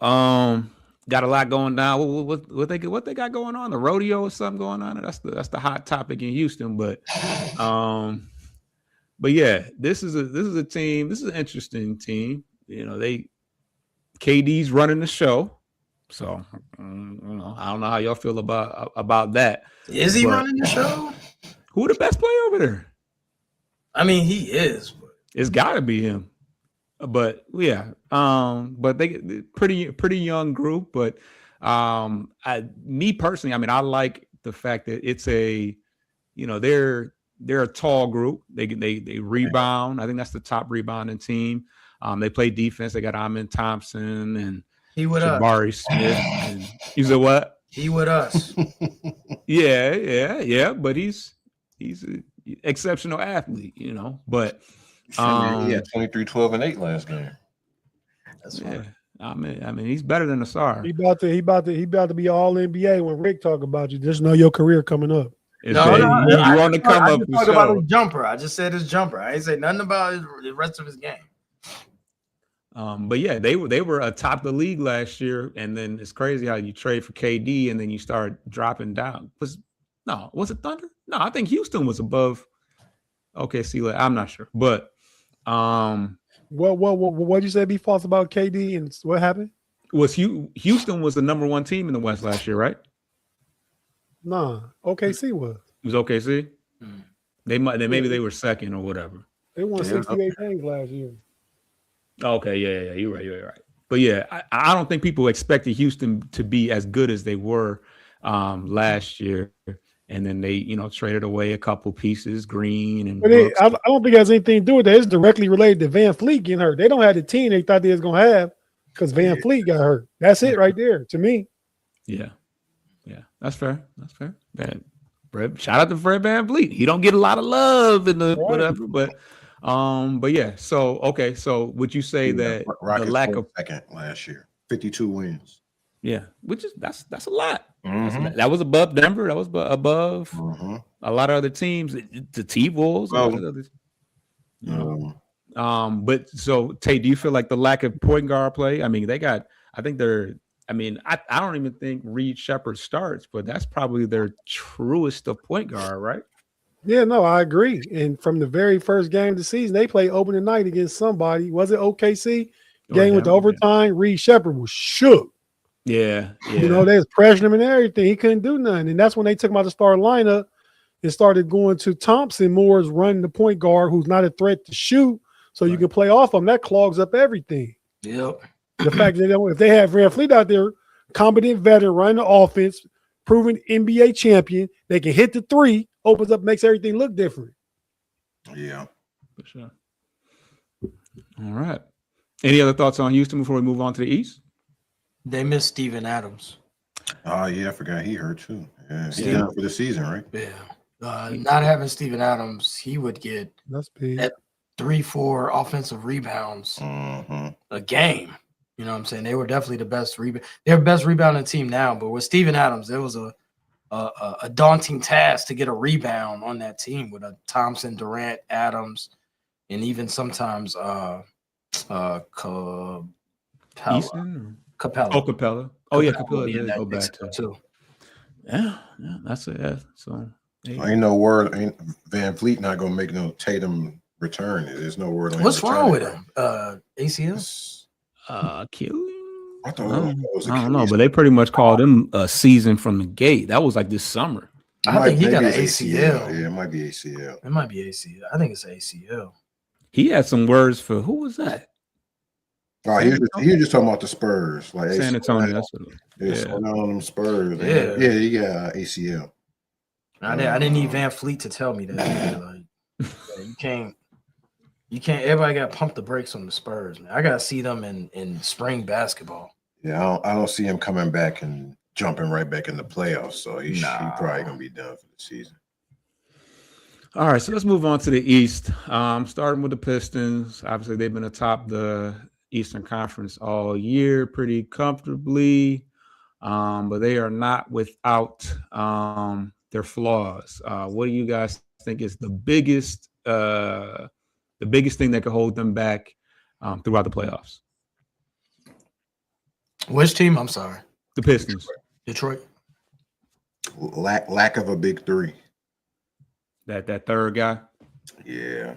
Got a lot going down. What they got going on? The rodeo or something going on? That's the hot topic in Houston. But yeah, this is a team. This is an interesting team. KD's running the show. So I don't know how y'all feel about that. Is he running the show? Who the best player over there? I mean, he is. But It's got to be him. But yeah, but they pretty young group. But me personally, I mean, I like the fact that it's a, they're a tall group. They rebound. I think that's the top rebounding team. They play defense. They got Amin Thompson and he with us. Jabari Smith. And you said what? He with us. Yeah. But he's an exceptional athlete, But He had 23, 12, and 8 last game. That's yeah, fine. I mean, he's better than Asar. He about to be all NBA when Rick talk about you. Just know your career coming up. You want to come I up just with talk about his jumper. I just said his jumper. I ain't say nothing about the rest of his game. But yeah, they were atop the league last year, and then it's crazy how you trade for KD and then you start dropping down. Was it Thunder? No, I think Houston was above OKC. I'm not sure, but what you say be false about KD and what happened? Houston was the number one team in the West last year, right? Nah, OKC was. It was OKC. Maybe they were second or whatever. They won 68 games last year. Okay, yeah, you're right. But yeah, I don't think people expected Houston to be as good as they were last year. And then they, traded away a couple pieces, Green and. But I don't think it has anything to do with that. It's directly related to Van Fleet getting hurt. They don't have the team they thought they was gonna have because Van Fleet got hurt. That's it right there to me. Yeah, that's fair. Shout out to Fred VanVleet. He don't get a lot of love in the whatever, but yeah. So okay, so would you say that Rockets the lack of second last year, 52 wins? Yeah, which is that's a lot. Mm-hmm. That was above Denver. That was above Mm-hmm. a lot of other teams. The T-Wolves. But so Tate, do you feel like the lack of point guard play? I mean, I don't even think Reed Shepherd starts, but that's probably their truest of point guard, right? Yeah, no, I agree. And from the very first game of the season, they played opening night against somebody. Was it OKC? Game with the overtime. Yeah. Reed Shepherd was shook. Yeah. They was pressuring him and everything. He couldn't do nothing. And that's when they took him out the starting lineup and started going to Thompson more as running the point guard who's not a threat to shoot. So you can play off him. That clogs up everything. Yep. The fact that if they have Van Fleet out there, competent veteran running the offense, proven NBA champion, they can hit the three, opens up, makes everything look different. Yeah. For sure. All right. Any other thoughts on Houston before we move on to the East? They missed Steven Adams. Oh, yeah, I forgot he hurt too. Yeah, he's out for the season, right? Yeah. Not having Steven Adams, he would get at 3-4 offensive rebounds a game. You know what I'm saying? They were definitely the best rebound. They're the best rebounding team now, but with Steven Adams, there was a daunting task to get a rebound on that team with a Thompson, Durant, Adams, and even sometimes Capella. Oh, Capella. Oh, yeah, Capella did go back too. Yeah, that's it. So ain't no word. Ain't Van Fleet not gonna make no Tatum return? There's no word. What's wrong with him? ACL. Achilles. I don't know, but they pretty much called him a season from the gate. That was like this summer. I think he got an ACL. Yeah, it might be ACL. It might be ACL. I think it's ACL. He had some words for who was that? Oh, he was just talking about the Spurs, like San Antonio. That's what on them Spurs. Yeah, ACL. I didn't need Van Fleet to tell me that. Like, you can't. Everybody got to pump the brakes on the Spurs, man. I got to see them in spring basketball. Yeah, I don't see him coming back and jumping right back in the playoffs. So he's probably gonna be done for the season. All right, so let's move on to the East. Starting with the Pistons. Obviously, they've been atop the Eastern Conference all year pretty comfortably, but they are not without their flaws. What do you guys think is the biggest thing that could hold them back throughout the playoffs? Which team? I'm sorry. The Pistons. Detroit. Lack of a big three. That third guy. Yeah.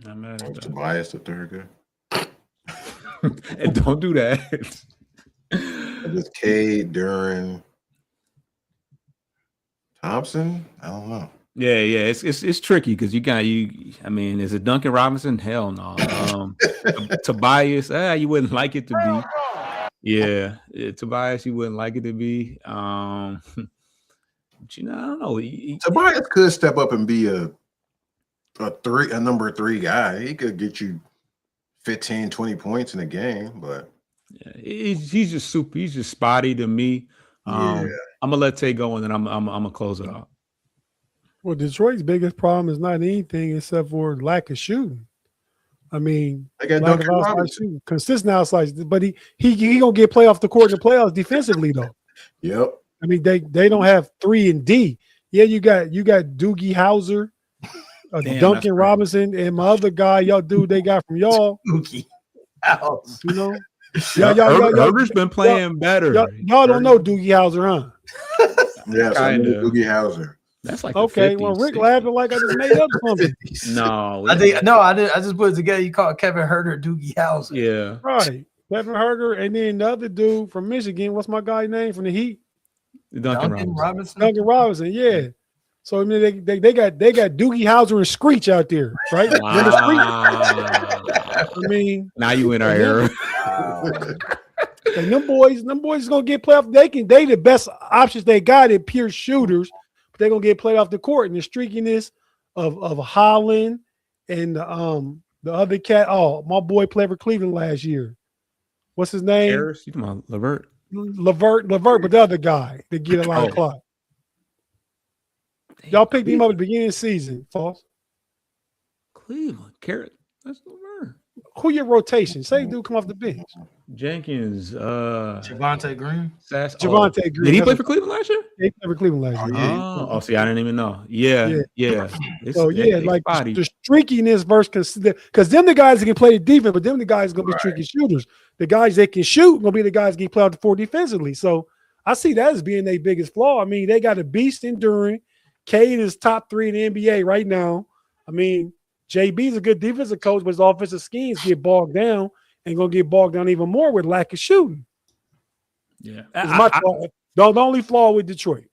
Not mad at that. Tobias, the third guy. And don't do that. Just Cade, Duran, Thompson. I don't know. Yeah, it's tricky because I mean, is it Duncan Robinson? Hell no. Tobias, you wouldn't like it to be. Yeah, Tobias, you wouldn't like it to be. But I don't know. Tobias could step up and be a number 3 guy. He could get you 15, 20 points in a game, but yeah, he's just super. He's just spotty to me. yeah. I'm gonna let Tay go and then I'm gonna close it off. Well, Detroit's biggest problem is not anything except for lack of shooting. I mean, They got lack of Duncan outside Robinson. shooting, consistent outside, but he gonna get play off the court in the playoffs defensively though. Yep. I mean, they don't have 3 and D. Yeah, you got Doogie Howser, Damn, Duncan right. Robinson, and my other guy, they got from y'all. Mookie House. You know, Herbert's been playing better. Y'all don't know Doogie Howser, huh? Yes, I know Kinda. Doogie Howser. That's like Okay, the 50s, well, Rick 60s. laughing like I just made up something. No, I think no, I did. I just put it together. You called Kevin Herter Doogie House. Yeah, Right. Kevin Herter, and then the other dude from Michigan. What's my guy's name from the Heat? Duncan Robinson. Duncan Robinson, yeah. So I mean, they got Doogie Howser and Screech out there, right? Remember Screech? Wow. I mean, Now you in our era. and them boys gonna get playoff. They the best options they got at pure shooters, but they're gonna get played off the court. And the streakiness of Holland and the other cat. Oh, my boy played for Cleveland last year. What's his name? Harris, you talking about Levert? Levert, but the other guy that get a lot of clock. Y'all picked him up at the beginning of the season, false. Cleveland, Carrot. That's Levert. Who your rotation? Say dude come off the bench. Jenkins, Javante Green. Sass. Javante Green. Did he play for Cleveland last year? He played for Cleveland last year. Oh, see, I didn't even know. Yeah. So It's like spotty. the streakiness versus because them the guys that can play the defense, but them the guys gonna be streaky shooters. The guys that can shoot gonna be the guys that can play out the floor defensively. So I see that as being their biggest flaw. I mean, they got a beast enduring. Cade is top 3 in the NBA right now. I mean, JB's a good defensive coach, but his offensive schemes get bogged down and gonna get bogged down even more with lack of shooting. Yeah, It's my flaw. The only flaw with Detroit.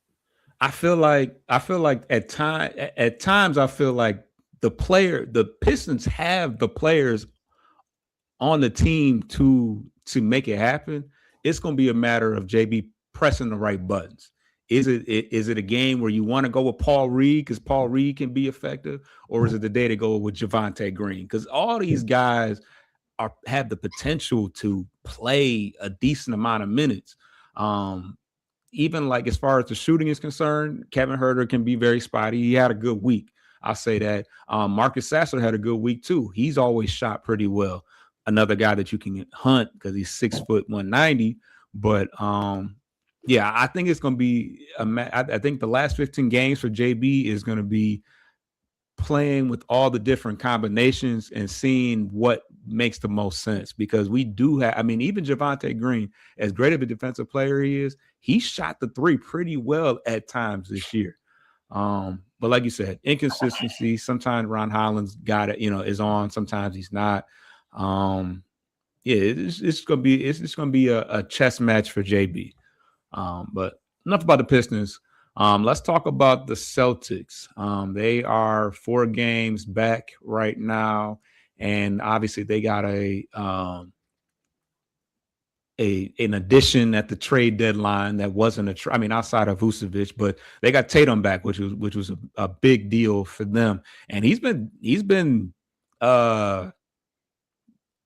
I feel like at times I feel like the Pistons have the players on the team to make it happen. It's going to be a matter of JB pressing the right buttons. Is it a game where you want to go with Paul Reed because Paul Reed can be effective, or is it the day to go with Javante Green? Because all these guys have the potential to play a decent amount of minutes. Even like as far as the shooting is concerned, Kevin Herter can be very spotty. He had a good week. I'll say that. Marcus Sasser had a good week too. He's always shot pretty well. Another guy that you can hunt because he's 6 foot 190. But yeah, I think it's going to be I think the last 15 games for JB is going to be playing with all the different combinations and seeing what makes the most sense, because we do have, I mean, even Javante Green, as great of a defensive player he is, he shot the 3 pretty well at times this year. But like you said, inconsistency. Sometimes Ron Holland's got it, is on. Sometimes he's not. Yeah, it's gonna be a chess match for JB. But enough about the Pistons. Let's talk about the Celtics. They are 4 games back right now, and obviously they got an addition at the trade deadline that wasn't outside of Vucevic, but they got Tatum back, which was a big deal for them. And he's been the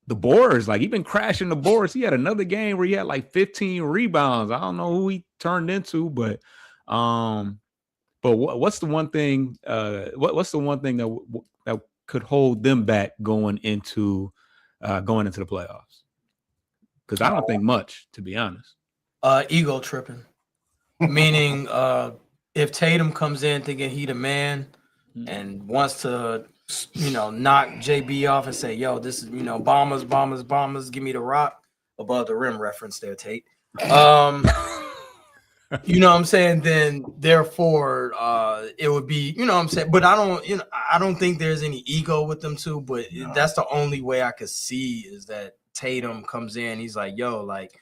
boards, like he's been crashing the boards. He had another game where he had like 15 rebounds. I don't know who he turned into, but what's the one thing? What's the one thing that could hold them back going into the playoffs? Because I don't think much, to be honest. Ego tripping, meaning if Tatum comes in thinking he the man and wants to, knock JB off and say, "Yo, this is bombers, give me the rock," above the rim reference there, Tate. You know what I'm saying? Then therefore, it would be, you know what I'm saying? But I don't think there's any ego with them too. But that's the only way I could see is that Tatum comes in. He's like, "Yo, like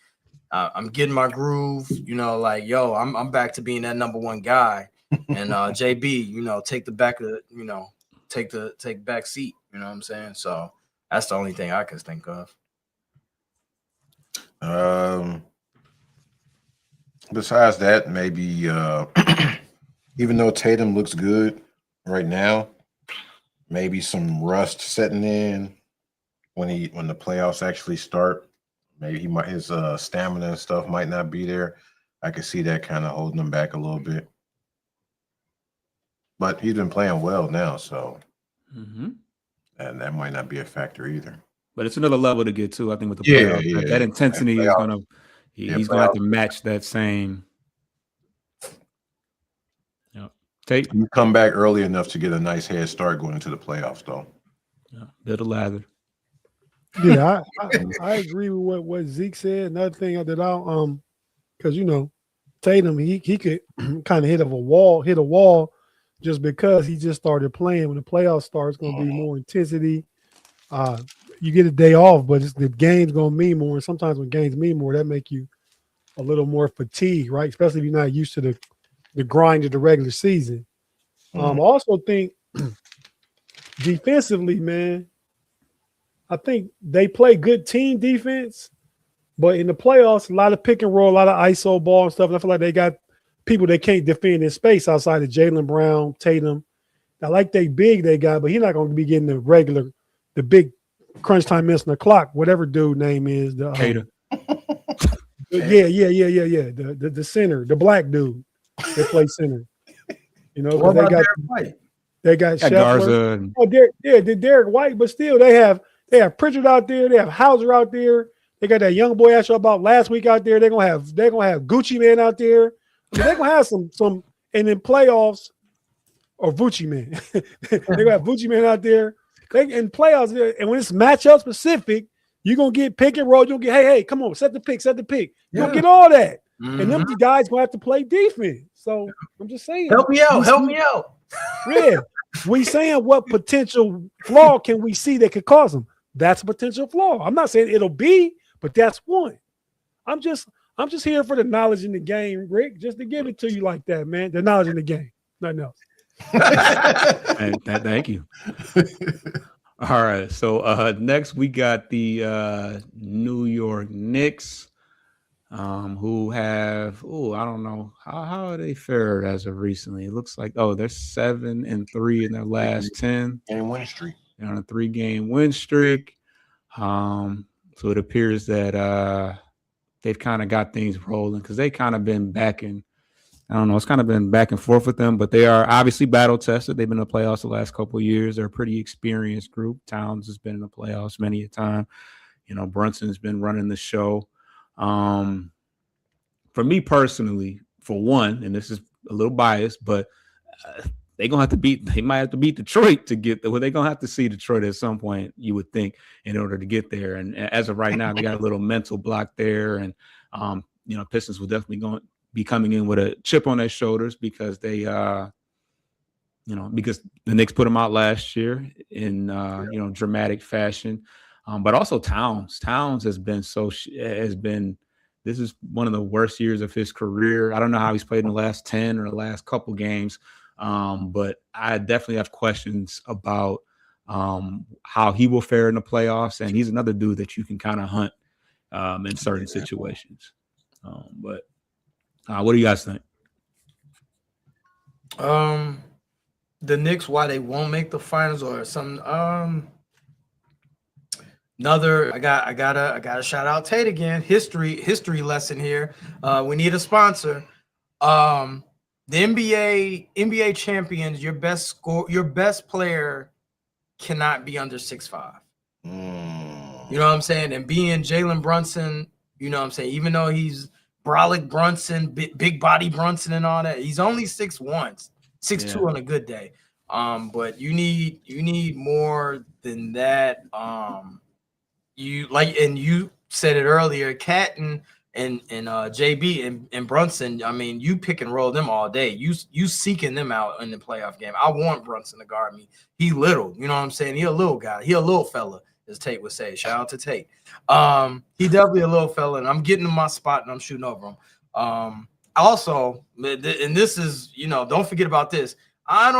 I'm getting my groove. Like, yo, I'm back to being that number one guy." and JB, take the back of take back seat. You know what I'm saying? So that's the only thing I can think of. Besides that, maybe even though Tatum looks good right now, maybe some rust setting in when the playoffs actually start. Maybe his stamina and stuff might not be there. I could see that kind of holding him back a little bit. But he's been playing well now, so and that might not be a factor either. But it's another level to get to, I think, with the playoffs. Yeah. That intensity is gonna he's gonna have to playoffs. match that same. Tate, You come back early enough to get a nice head start going into the playoffs, though. build a lather. Yeah, I agree with what Zeke said. Another thing that I'll because Tatum he could kind of hit a wall just because he just started playing. When the playoffs start, it's going to be more intensity. You get a day off, but the game's going to mean more. And sometimes when games mean more, that make you a little more fatigued, right? Especially if you're not used to the grind of the regular season. I also think defensively, man, I think they play good team defense, but in the playoffs, a lot of pick and roll, a lot of ISO ball and stuff. And I feel like they got people they can't defend in space outside of Jaylen Brown, Tatum. I like they big they got, but he's not going to be getting the big crunch time minutes on the clock, whatever dude name is. Cater. Yeah. The center, the black dude that plays center. What about Derek White? They got Garza. The Derek White, but still they have Pritchard out there, they have Hauser out there, they got that young boy I showed about last week out there. They're gonna have Gucci Man out there. I mean, they're gonna have some and in playoffs or Gucci Man. They're gonna have Gucci Man out there. They in playoffs, and when it's matchup specific, you're gonna get pick and roll. You'll get, hey, come on, set the pick. You don't get all that. And them guys gonna have to play defense. So I'm just saying. Help me out. Yeah. We saying what potential flaw can we see that could cause them? That's a potential flaw. I'm not saying it'll be, but that's one. I'm just here for the knowledge in the game, Rick, just to give it to you like that, man. The knowledge in the game. Nothing else. Thank you. All right. So next we got the New York Knicks. Who have I don't know how are they fared as of recently. It looks like they're 7-3 in their last 10 game win streak. They're on a 3-game win streak. So it appears that they've kind of got things rolling because they kind of been backing. I don't know. It's kind of been back and forth with them, but they are obviously battle tested. They've been in the playoffs the last couple of years. They're a pretty experienced group. Towns has been in the playoffs many a time. Brunson's been running the show. For me personally, for one, and this is a little biased, but they might have to beat Detroit to get there. Well, they're gonna have to see Detroit at some point, you would think, in order to get there. And as of right now, they got a little mental block there, and Pistons will definitely be coming in with a chip on their shoulders because they because the Knicks put them out last year in dramatic fashion. But also Towns has been this is one of the worst years of his career. I don't know how he's played in the last 10 or the last couple games, but I definitely have questions about how he will fare in the playoffs. And he's another dude that you can kind of hunt in certain situations. But what do you guys think? The Knicks, why they won't make the finals or something. I gotta shout out Tate again. History lesson here. We need a sponsor. The NBA champions, your best player cannot be under 6'5". You know what I'm saying? And being Jalen Brunson, you know what I'm saying, even though he's brolic Brunson, big body Brunson and all that, he's only 6'1", 6'2" on a good day. But you need more than that. You said it earlier, Cat and JB and Brunson. I mean, you pick and roll them all day. You seeking them out in the playoff game. I want Brunson to guard me. He little, you know what I'm saying? He a little guy. He a little fella, as Tate would say. Shout out to Tate. He definitely a little fella, and I'm getting in my spot and I'm shooting over him. also, and this is, don't forget about this. I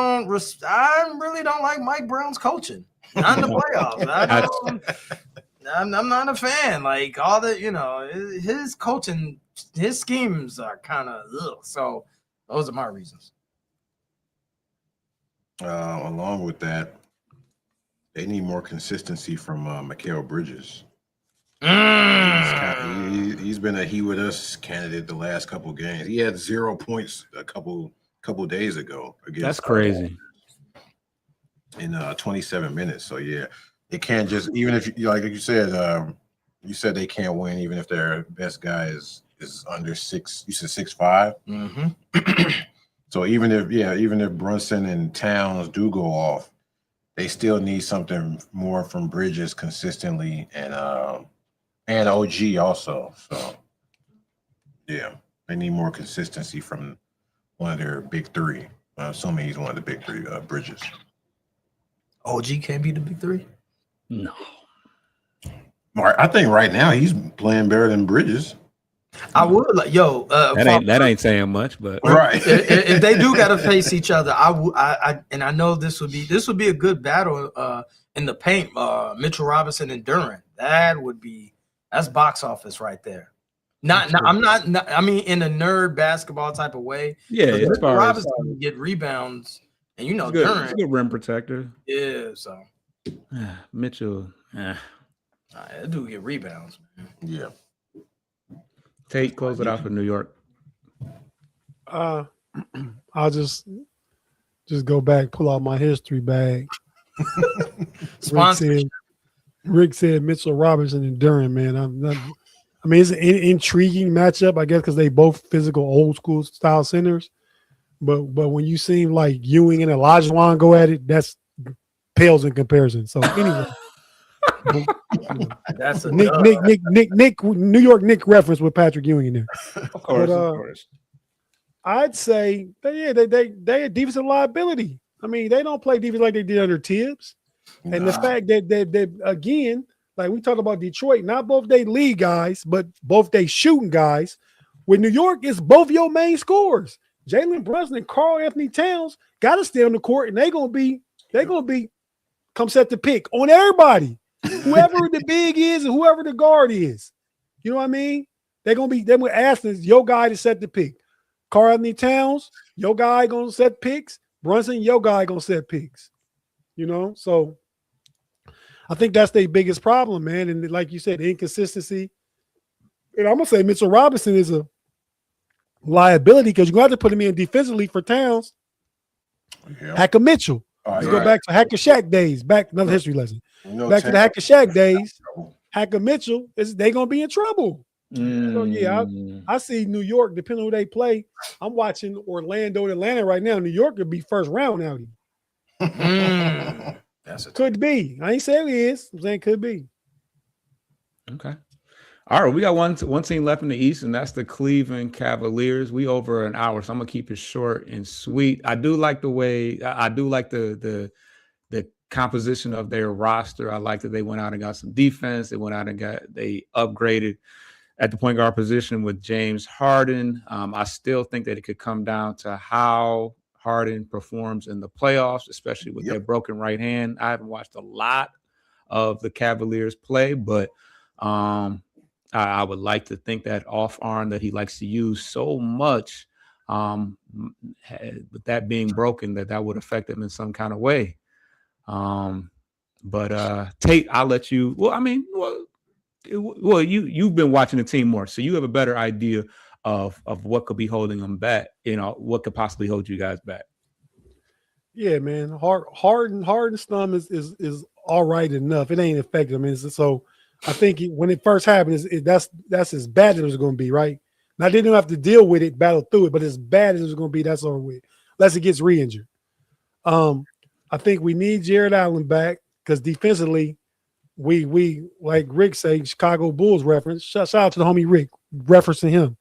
really don't like Mike Brown's coaching. Not in the playoffs. I'm not a fan. Like all the, his coaching, his schemes are kind of so. Those are my reasons. Along with that, they need more consistency from Mikal Bridges. He's been a he with us candidate the last couple games. He had 0 points a couple days ago against. That's crazy. In 27 minutes. So yeah, it can't just, even if like you said they can't win even if their best guy is under 6. You said 6'5". Mm-hmm. So even if Brunson and Towns do go off, they still need something more from Bridges consistently and OG also. So yeah, they need more consistency from one of their big three. I'm assuming he's one of the big three, Bridges. OG can't be the big three? No. I think right now he's playing better than Bridges. I would that ain't saying much, but right. If they do got to face each other, I know this would be a good battle in the paint. Mitchell Robinson and Duran. That's box office right there. I'm not. I mean, in a nerd basketball type of way. Yeah, Mitchell as far Robinson can get rebounds, and Duran. He's a good rim protector. Yeah, so Mitchell. That dude get rebounds, man. Yeah. Tate, close it out for New York. I'll just go back, pull out my history bag. Rick said Mitchell Robinson and Duran, man. It's an intriguing matchup, I guess, because they both physical, old school style centers. But when you seem like Ewing and Olajuwon go at it, that's pales in comparison. So anyway. That's a Nick New York Nick reference with Patrick Ewing in there. Of course. I'd say they a defensive liability. I mean, they don't play defense like they did under Tibbs. And the fact that again, like we talked about Detroit, not both they lead guys, but both they shooting guys. With New York, it's both your main scorers. Jalen Brunson and Karl Anthony Towns got to stay on the court, and they're gonna be come set the pick on everybody. Whoever the big is and whoever the guard is. You know what I mean? They're gonna ask your guy to set the pick. Karl Anthony Towns, your guy gonna set picks. Brunson, your guy gonna set picks. So I think that's their biggest problem, man. And like you said, the inconsistency. And I'm gonna say Mitchell Robinson is a liability because you're gonna have to put him in defensively for Towns. Yeah. Hacker Mitchell. Let's go back to Hacker Shaq days. Another history lesson. Back to the Hacker Shaq days. Hacker Mitchell they gonna be in trouble. So yeah, I see New York. Depending on who they play, I'm watching Orlando and Atlanta right now. New York could be first round out here. Could be. I ain't saying it is. I'm saying could be. Okay. All right, we got one team left in the East, and that's the Cleveland Cavaliers. We over an hour, so I'm gonna keep it short and sweet. I do like the composition of their roster. I like that they went out and got some defense. They went out and they upgraded at the point guard position with James Harden. I still think that it could come down to how Harden performs in the playoffs, especially with their broken right hand. I haven't watched a lot of the Cavaliers play, but I would like to think that off arm that he likes to use so much, with that being broken, that would affect him in some kind of way. But Tate, I'll let you. You've been watching the team more, so you have a better idea of what could be holding them back. What could possibly hold you guys back. Yeah, man. Harden's thumb is all right enough. It ain't effective. So I think when it first happened, that's as bad as it was going to be, right? Now they didn't have to deal with it, battle through it, but as bad as it was going to be, that's over with. Unless it gets re-injured. I think we need Jared Allen back because defensively, we like Rick say, Chicago Bulls reference. Shout out to the homie Rick referencing him.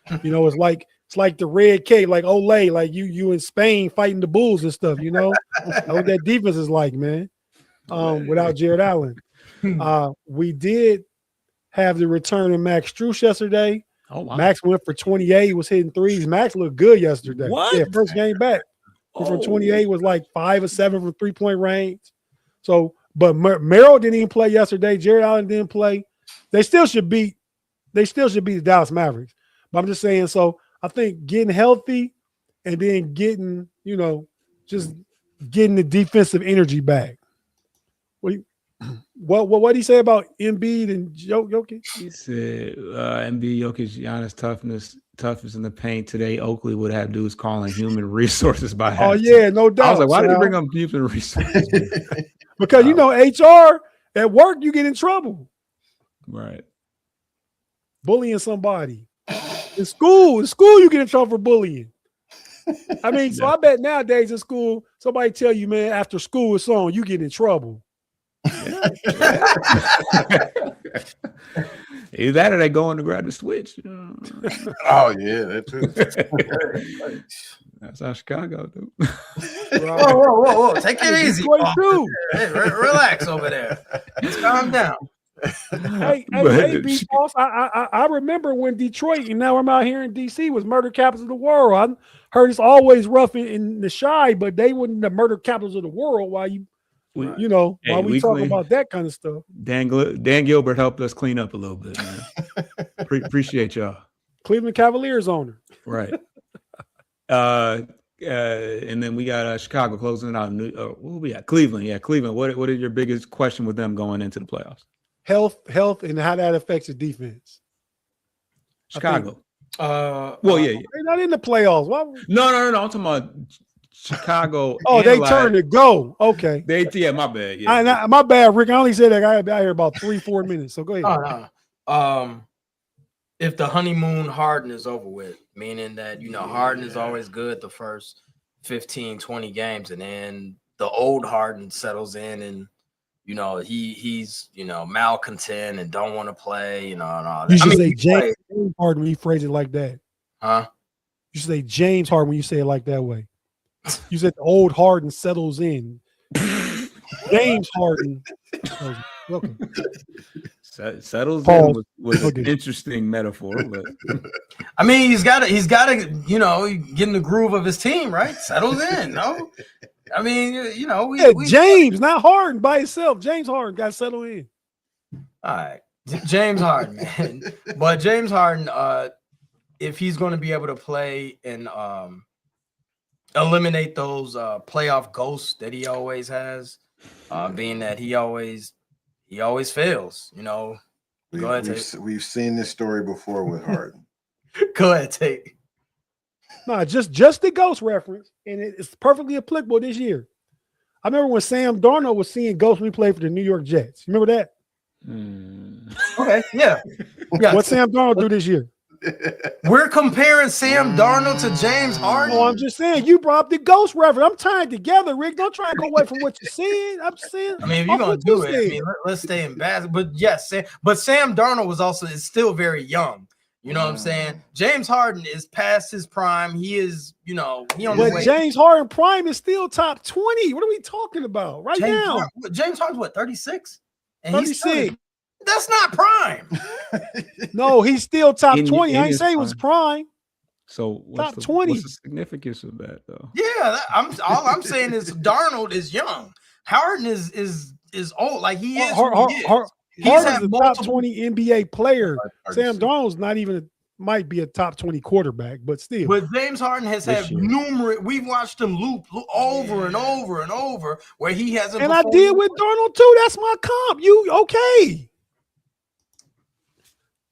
It's like the red K, like Olay, like you in Spain fighting the Bulls and stuff. That's what that defense is like, man. Without Jared Allen. We did have the return of Max Strus yesterday. Oh wow. Max went for 28, was hitting threes. Max looked good yesterday. What? Yeah, first game back. Went from 28 was like 5 or 7 from 3-point range. So, but Merrill didn't even play yesterday. Jared Allen didn't play. They still should beat the Dallas Mavericks. But I'm just saying, so I think getting healthy and then getting, just getting the defensive energy back. What did he say about Embiid and Jokic? He said Embiid, Jokic, Giannis toughness in the paint today. Oakley would have dudes calling human resources by halftime. Oh yeah, no doubt. I was like, why did he bring up human resources? Because HR at work, you get in trouble. Right. Bullying somebody. In school, you get in trouble for bullying. I mean, so I bet nowadays in school, somebody tell you, man, after school is on, you get in trouble. Yeah. Either that or they go in to grab the switch. Oh yeah, that too. That's how Chicago do. Whoa. Take it easy. Hey, relax over there. Just calm down. Hey, B-Boss, I remember when Detroit, and now I'm out here in D.C., was murder capitals of the world. I heard it's always rough in the Shy, but they wouldn't the murder capitals of the world while while we talk about that kind of stuff. Dan Gilbert helped us clean up a little bit, man. Appreciate y'all. Cleveland Cavaliers owner. Right. And then we got Chicago closing out. What we got? Cleveland. Yeah, Cleveland. What is your biggest question with them going into the playoffs? Health, and how that affects the defense. Chicago. They're not in the playoffs. Why? No. I'm talking about Chicago. Oh, they turned to go. Okay. My bad. Yeah. My bad, Rick. I only said that I got here about 3-4 minutes. So go ahead. If the honeymoon Harden is over with, meaning that Harden is always good the first 15, 20 games, and then the old Harden settles in and he's malcontent and don't want to play, and all that. You should say James Harden when you phrase it like that. Huh? You should say James Harden when you say it like that way. You said the old Harden settles in. James Harden. Welcome. Settles in was an interesting metaphor, but I mean he's got to get in the groove of his team, right? Settles in, no? I mean, James, not Harden by himself. James Harden got to settle in. All right. James Harden, man. But James Harden, if he's going to be able to play and eliminate those playoff ghosts that he always has, being that he always fails, Go ahead, we've seen this story before with Harden. Go ahead, Tate. No, just the ghost reference, and it's perfectly applicable this year. I remember when Sam Darnold was seeing ghosts when he played for the New York Jets. You remember that? Okay, yeah. What Sam Darnold do this year? We're comparing Sam Darnold to James Harden. Oh, I'm just saying you brought up the ghost reference. I'm tying together, Rick. Don't try and go away from what you said. I'm just saying. I mean, if you're gonna do it, let's stay in basketball. But yes, but Sam Darnold is still very young. You know what I'm saying? James Harden is past his prime. He is, But James Harden prime is still top 20. What are we talking about now? James Harden's what, 36? And 36. That's not prime. No, he's still top 20. I ain't say it was prime. So top 20. What's the significance of that, though? Yeah, all I'm saying is Darnold is young. Harden is old. Like he is. Harden's a top 20 NBA player. Sam Darnold's not even might be a top 20 quarterback, but still. But James Harden has had numerous. We've watched him loop over and over and over where he hasn't. And I did with Darnold too. That's my comp. You okay?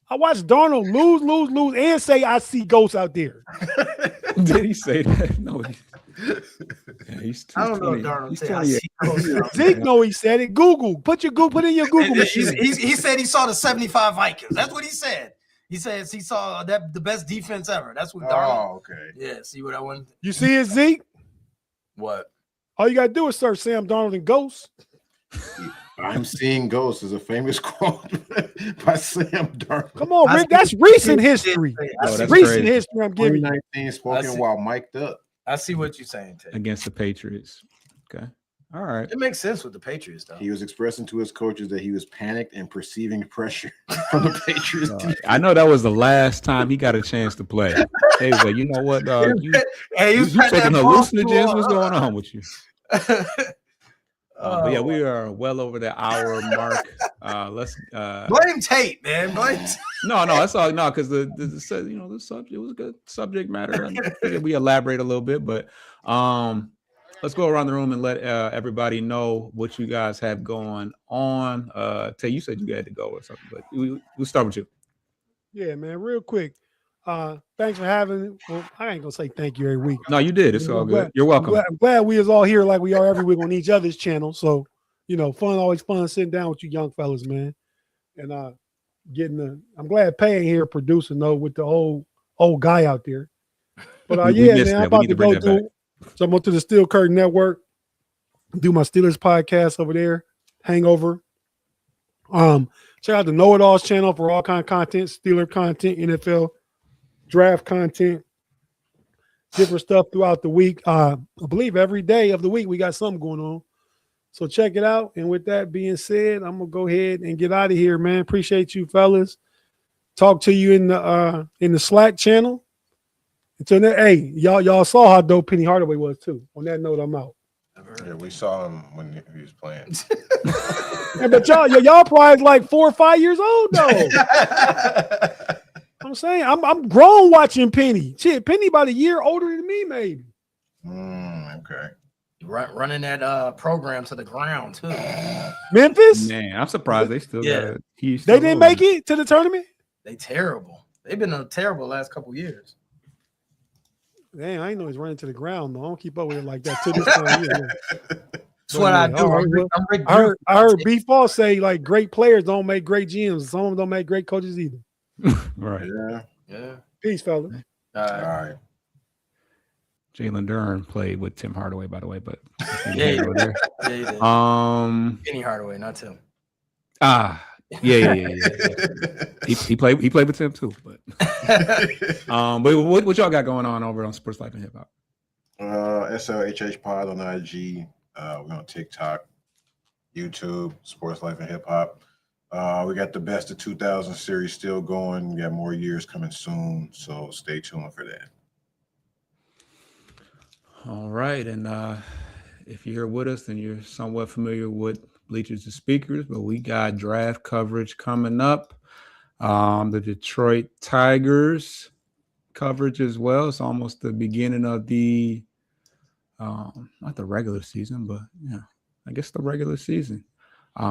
I watched Darnold lose, and say I see ghosts out there. Did he say that? No. He's I don't know. Darnold said I see ghosts. Zeke know he said it. Google. Put in your Google machine. He said he saw the 75 Vikings. That's what he said. He says he saw the best defense ever. That's what Darnold. Oh, okay. Yeah. See what I want? You see it, Zeke? What? All you gotta do is search Sam Darnold and ghosts. I'm seeing ghosts is a famous quote by Sam Darnold. Come on, Rick. That's recent history. That's recent history. I'm giving you. 2019 spoken while mic'd up. I see what you're saying, Ted. Against the Patriots. Okay. All right. It makes sense with the Patriots, though. He was expressing to his coaches that he was panicked and perceiving pressure from the Patriots. I know that was the last time he got a chance to play. They was like, you know what, dog? You taking hallucinogens? What's going on with you? But yeah, we are well over the hour mark. Let's blame Tate, man. Blame. No, that's all. No, because the subject, it was a good subject matter. We elaborate a little bit, but let's go around the room and let everybody know what you guys have going on. Tay, you said you had to go or something, but we'll start with you. Yeah, man, real quick. Thanks for having me. Well, I ain't gonna say thank you every week. No, you did. It's all good. You're welcome. I'm glad we is all here like we are every week on each other's channel. So, always fun sitting down with you young fellas, man. And I'm glad Pay ain't here producing though with the old guy out there. But yeah, man, I'm about to go through. So I'm going to the Steel Curtain Network, do my Steelers podcast over there, Hangover. Check out the Know It Alls channel for all kind of content, Steeler content, NFL draft content, different stuff throughout the week. I believe every day of the week we got something going on. So check it out. And with that being said, I'm gonna go ahead and get out of here, man. Appreciate you fellas. Talk to you in the Slack channel. Until then, hey, y'all saw how dope Penny Hardaway was too. On that note, I'm out. Yeah, we saw him when he was playing. Yeah, but y'all probably like 4 or 5 years old though. I'm saying I'm grown watching Penny. Shit, Penny about a year older than me, maybe. Okay. Running that program to the ground too. Memphis? Man, I'm surprised they still got it. They didn't make it to the tournament? They terrible. They've been terrible last couple years. Damn, I didn't know he's running to the ground though. I don't keep up with it like that to this time. That's what I do. I heard B Fall say like great players don't make great GMs. Some of them don't make great coaches either. Right. Yeah. Peace, fellas. All right. Jalen Duren played with Tim Hardaway, by the way, but yeah, he did. Penny Hardaway, not Tim. Yeah. He played with Tim too, but but what y'all got going on over on Sports Life and Hip Hop? SLHH Pod on IG. We're on TikTok, YouTube, Sports Life and Hip Hop. We got the Best of 2000 series still going. We got more years coming soon, so stay tuned for that. All right, and if you're here with us, then you're somewhat familiar with Bleachers to Speakers, but we got draft coverage coming up. The Detroit Tigers coverage as well. It's almost the beginning of the not the regular season, but I guess the regular season.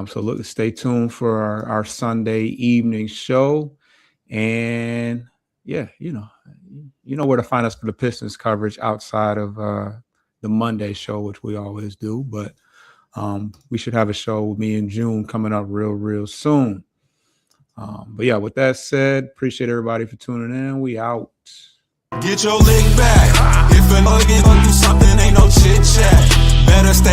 So stay tuned for our Sunday evening show. And yeah, you know where to find us for the Pistons coverage outside of the Monday show, which we always do. But we should have a show with me in June coming up real soon. But yeah, with that said, appreciate everybody for tuning in. We out. Get your lick back. If a nigga do something, ain't no chit chat. Better stay